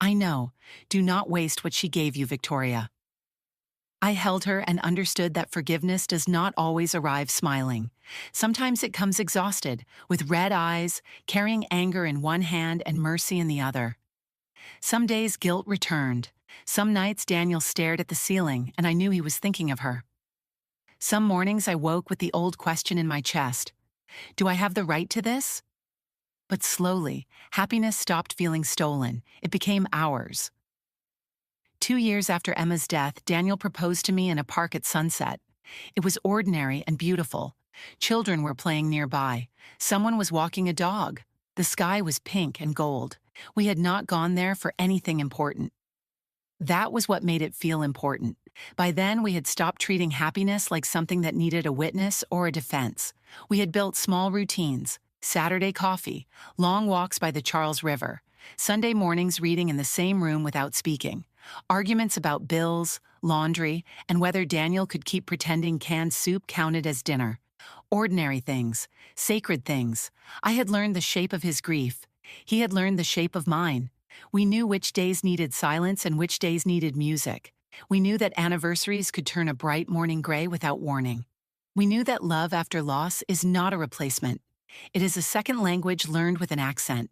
I know. Do not waste what she gave you, Victoria. I held her and understood that forgiveness does not always arrive smiling. Sometimes it comes exhausted, with red eyes, carrying anger in one hand and mercy in the other. Some days guilt returned. Some nights Daniel stared at the ceiling and I knew he was thinking of her. Some mornings I woke with the old question in my chest. Do I have the right to this? But slowly, happiness stopped feeling stolen. It became ours. 2 years after Emma's death, Daniel proposed to me in a park at sunset. It was ordinary and beautiful. Children were playing nearby. Someone was walking a dog. The sky was pink and gold. We had not gone there for anything important. That was what made it feel important. By then, we had stopped treating happiness like something that needed a witness or a defense. We had built small routines: Saturday coffee, long walks by the Charles River, Sunday mornings reading in the same room without speaking, arguments about bills, laundry, and whether Daniel could keep pretending canned soup counted as dinner. Ordinary things, sacred things. I had learned the shape of his grief. He had learned the shape of mine. We knew which days needed silence and which days needed music. We knew that anniversaries could turn a bright morning gray without warning. We knew that love after loss is not a replacement. It is a second language learned with an accent.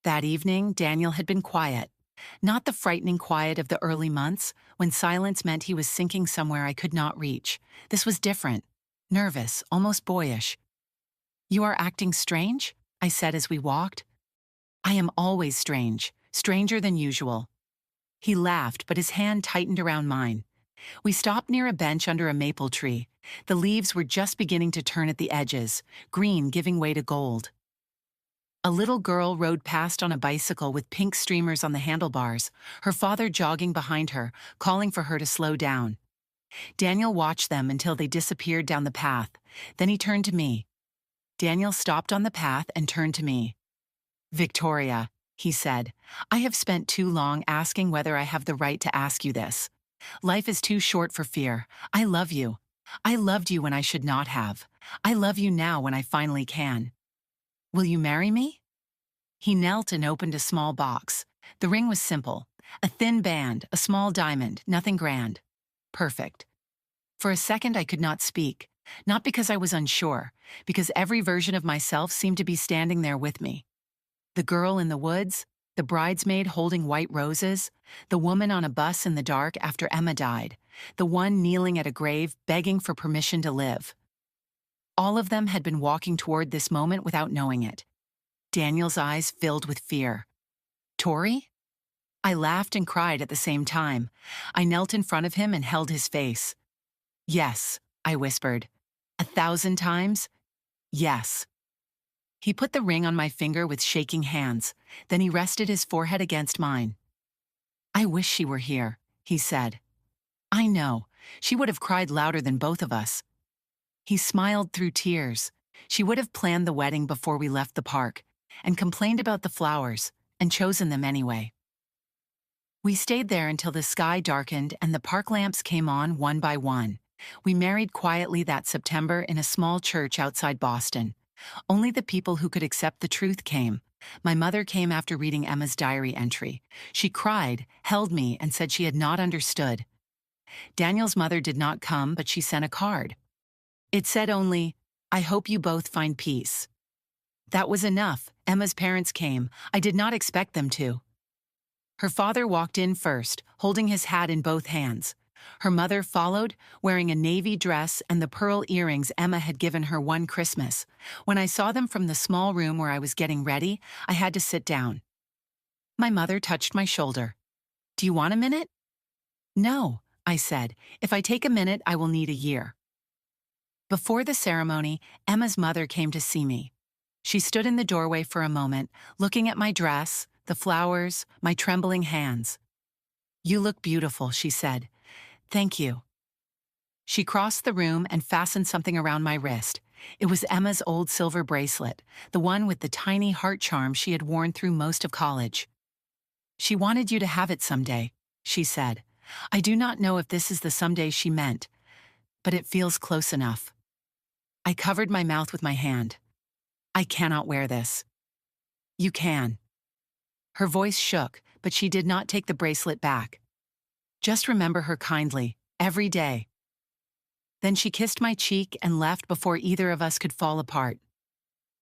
That evening, Daniel had been quiet. Not the frightening quiet of the early months, when silence meant he was sinking somewhere I could not reach. This was different. Nervous, almost boyish. You are acting strange? I said as we walked. I am always strange, stranger than usual. He laughed, but his hand tightened around mine. We stopped near a bench under a maple tree. The leaves were just beginning to turn at the edges, green giving way to gold. A little girl rode past on a bicycle with pink streamers on the handlebars, her father jogging behind her, calling for her to slow down. Daniel watched them until they disappeared down the path. Then he turned to me. Daniel stopped on the path and turned to me. "Victoria," he said, "I have spent too long asking whether I have the right to ask you this. Life is too short for fear. I love you. I loved you when I should not have. I love you now when I finally can. Will you marry me?" He knelt and opened a small box. The ring was simple. A thin band, a small diamond, nothing grand. Perfect. For a second I could not speak, not because I was unsure, because every version of myself seemed to be standing there with me. The girl in the woods, the bridesmaid holding white roses, the woman on a bus in the dark after Emma died, the one kneeling at a grave begging for permission to live. All of them had been walking toward this moment without knowing it. Daniel's eyes filled with fear. "Tori?" I laughed and cried at the same time. I knelt in front of him and held his face. "Yes," I whispered. 1,000 times? Yes. He put the ring on my finger with shaking hands. Then he rested his forehead against mine. "I wish she were here," he said. "I know. She would have cried louder than both of us." He smiled through tears. She would have planned the wedding before we left the park, and complained about the flowers, and chosen them anyway. We stayed there until the sky darkened and the park lamps came on one by one. We married quietly that September in a small church outside Boston. Only the people who could accept the truth came. My mother came after reading Emma's diary entry. She cried, held me, and said she had not understood. Daniel's mother did not come, but she sent a card. It said only, "I hope you both find peace." That was enough. Emma's parents came. I did not expect them to. Her father walked in first, holding his hat in both hands. Her mother followed, wearing a navy dress and the pearl earrings Emma had given her one Christmas. When I saw them from the small room where I was getting ready, I had to sit down. My mother touched my shoulder. "Do you want a minute?" "No," I said. "If I take a minute, I will need a year." Before the ceremony, Emma's mother came to see me. She stood in the doorway for a moment, looking at my dress, the flowers, my trembling hands. "You look beautiful," she said. "Thank you." She crossed the room and fastened something around my wrist. It was Emma's old silver bracelet, the one with the tiny heart charm she had worn through most of college. "She wanted you to have it someday," she said. I do not know if this is the someday she meant, but it feels close enough. I covered my mouth with my hand. "I cannot wear this." "You can." Her voice shook, but she did not take the bracelet back. "Just remember her kindly, every day." Then she kissed my cheek and left before either of us could fall apart.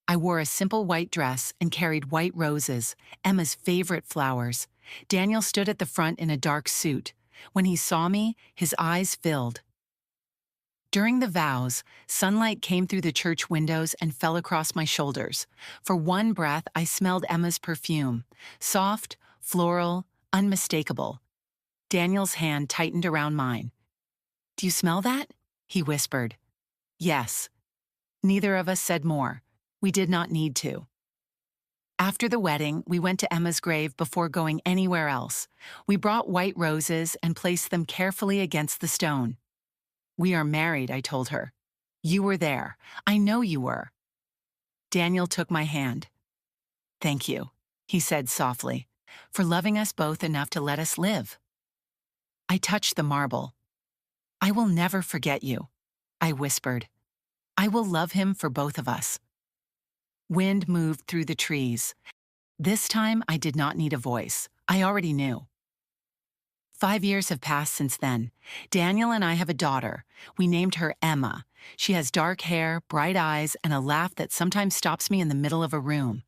I wore a simple white dress and carried white roses, Emma's favorite flowers. Daniel stood at the front in a dark suit. When he saw me, his eyes filled. During the vows, sunlight came through the church windows and fell across my shoulders. For one breath, I smelled Emma's perfume, soft, floral, unmistakable. Daniel's hand tightened around mine. "Do you smell that?" he whispered. "Yes." Neither of us said more. We did not need to. After the wedding, we went to Emma's grave before going anywhere else. We brought white roses and placed them carefully against the stone. "We are married," I told her. "You were there. I know you were." Daniel took my hand. "Thank you," he said softly, "for loving us both enough to let us live." I touched the marble. "I will never forget you," I whispered. "I will love him for both of us." Wind moved through the trees. This time I did not need a voice. I already knew. 5 years have passed since then. Daniel and I have a daughter. We named her Emma. She has dark hair, bright eyes, and a laugh that sometimes stops me in the middle of a room.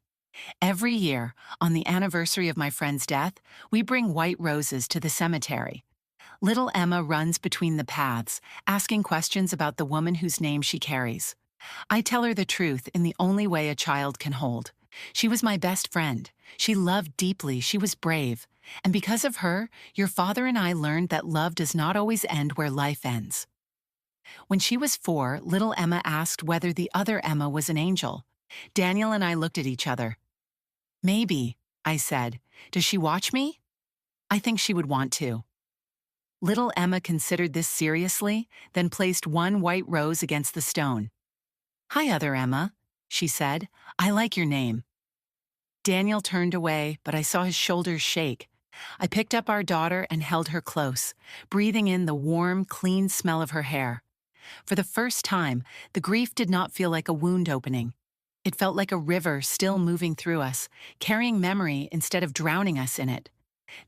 Every year, on the anniversary of my friend's death, we bring white roses to the cemetery. Little Emma runs between the paths, asking questions about the woman whose name she carries. I tell her the truth in the only way a child can hold. She was my best friend. She loved deeply. She was brave. And because of her, your father and I learned that love does not always end where life ends. When she was 4, little Emma asked whether the other Emma was an angel. Daniel and I looked at each other. Maybe, I said. Does she watch me? I think she would want to. Little Emma considered this seriously, then placed one white rose against the stone. Hi, other Emma, she said. I like your name. Daniel turned away, but I saw his shoulders shake. I picked up our daughter and held her close, breathing in the warm, clean smell of her hair. For the first time, the grief did not feel like a wound opening. It felt like a river still moving through us, carrying memory instead of drowning us in it.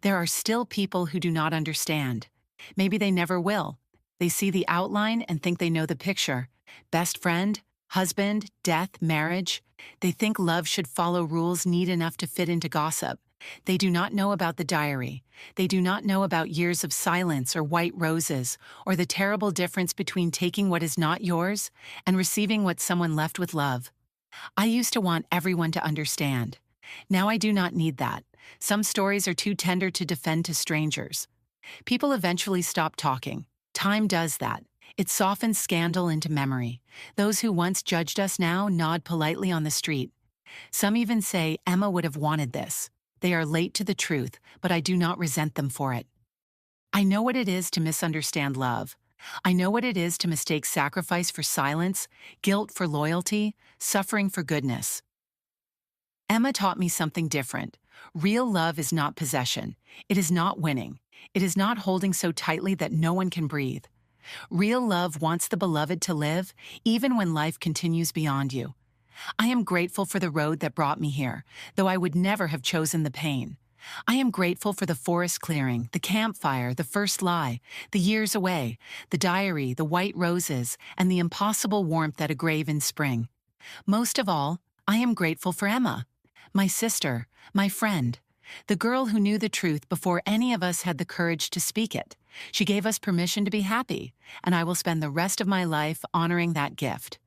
There are still people who do not understand. Maybe they never will. They see the outline and think they know the picture. Best friend, husband, death, marriage. They think love should follow rules neat enough to fit into gossip. They do not know about the diary. They do not know about years of silence or white roses, or the terrible difference between taking what is not yours and receiving what someone left with love. I used to want everyone to understand. Now I do not need that. Some stories are too tender to defend to strangers. People eventually stop talking. Time does that. It softens scandal into memory. Those who once judged us now nod politely on the street. Some even say Emma would have wanted this. They are late to the truth, but I do not resent them for it. I know what it is to misunderstand love. I know what it is to mistake sacrifice for silence, guilt for loyalty, suffering for goodness. Emma taught me something different. Real love is not possession. It is not winning. It is not holding so tightly that no one can breathe. Real love wants the beloved to live, even when life continues beyond you. I am grateful for the road that brought me here, though I would never have chosen the pain. I am grateful for the forest clearing, the campfire, the first lie, the years away, the diary, the white roses, and the impossible warmth at a grave in spring. Most of all, I am grateful for Emma, my sister, my friend, the girl who knew the truth before any of us had the courage to speak it. She gave us permission to be happy, and I will spend the rest of my life honoring that gift.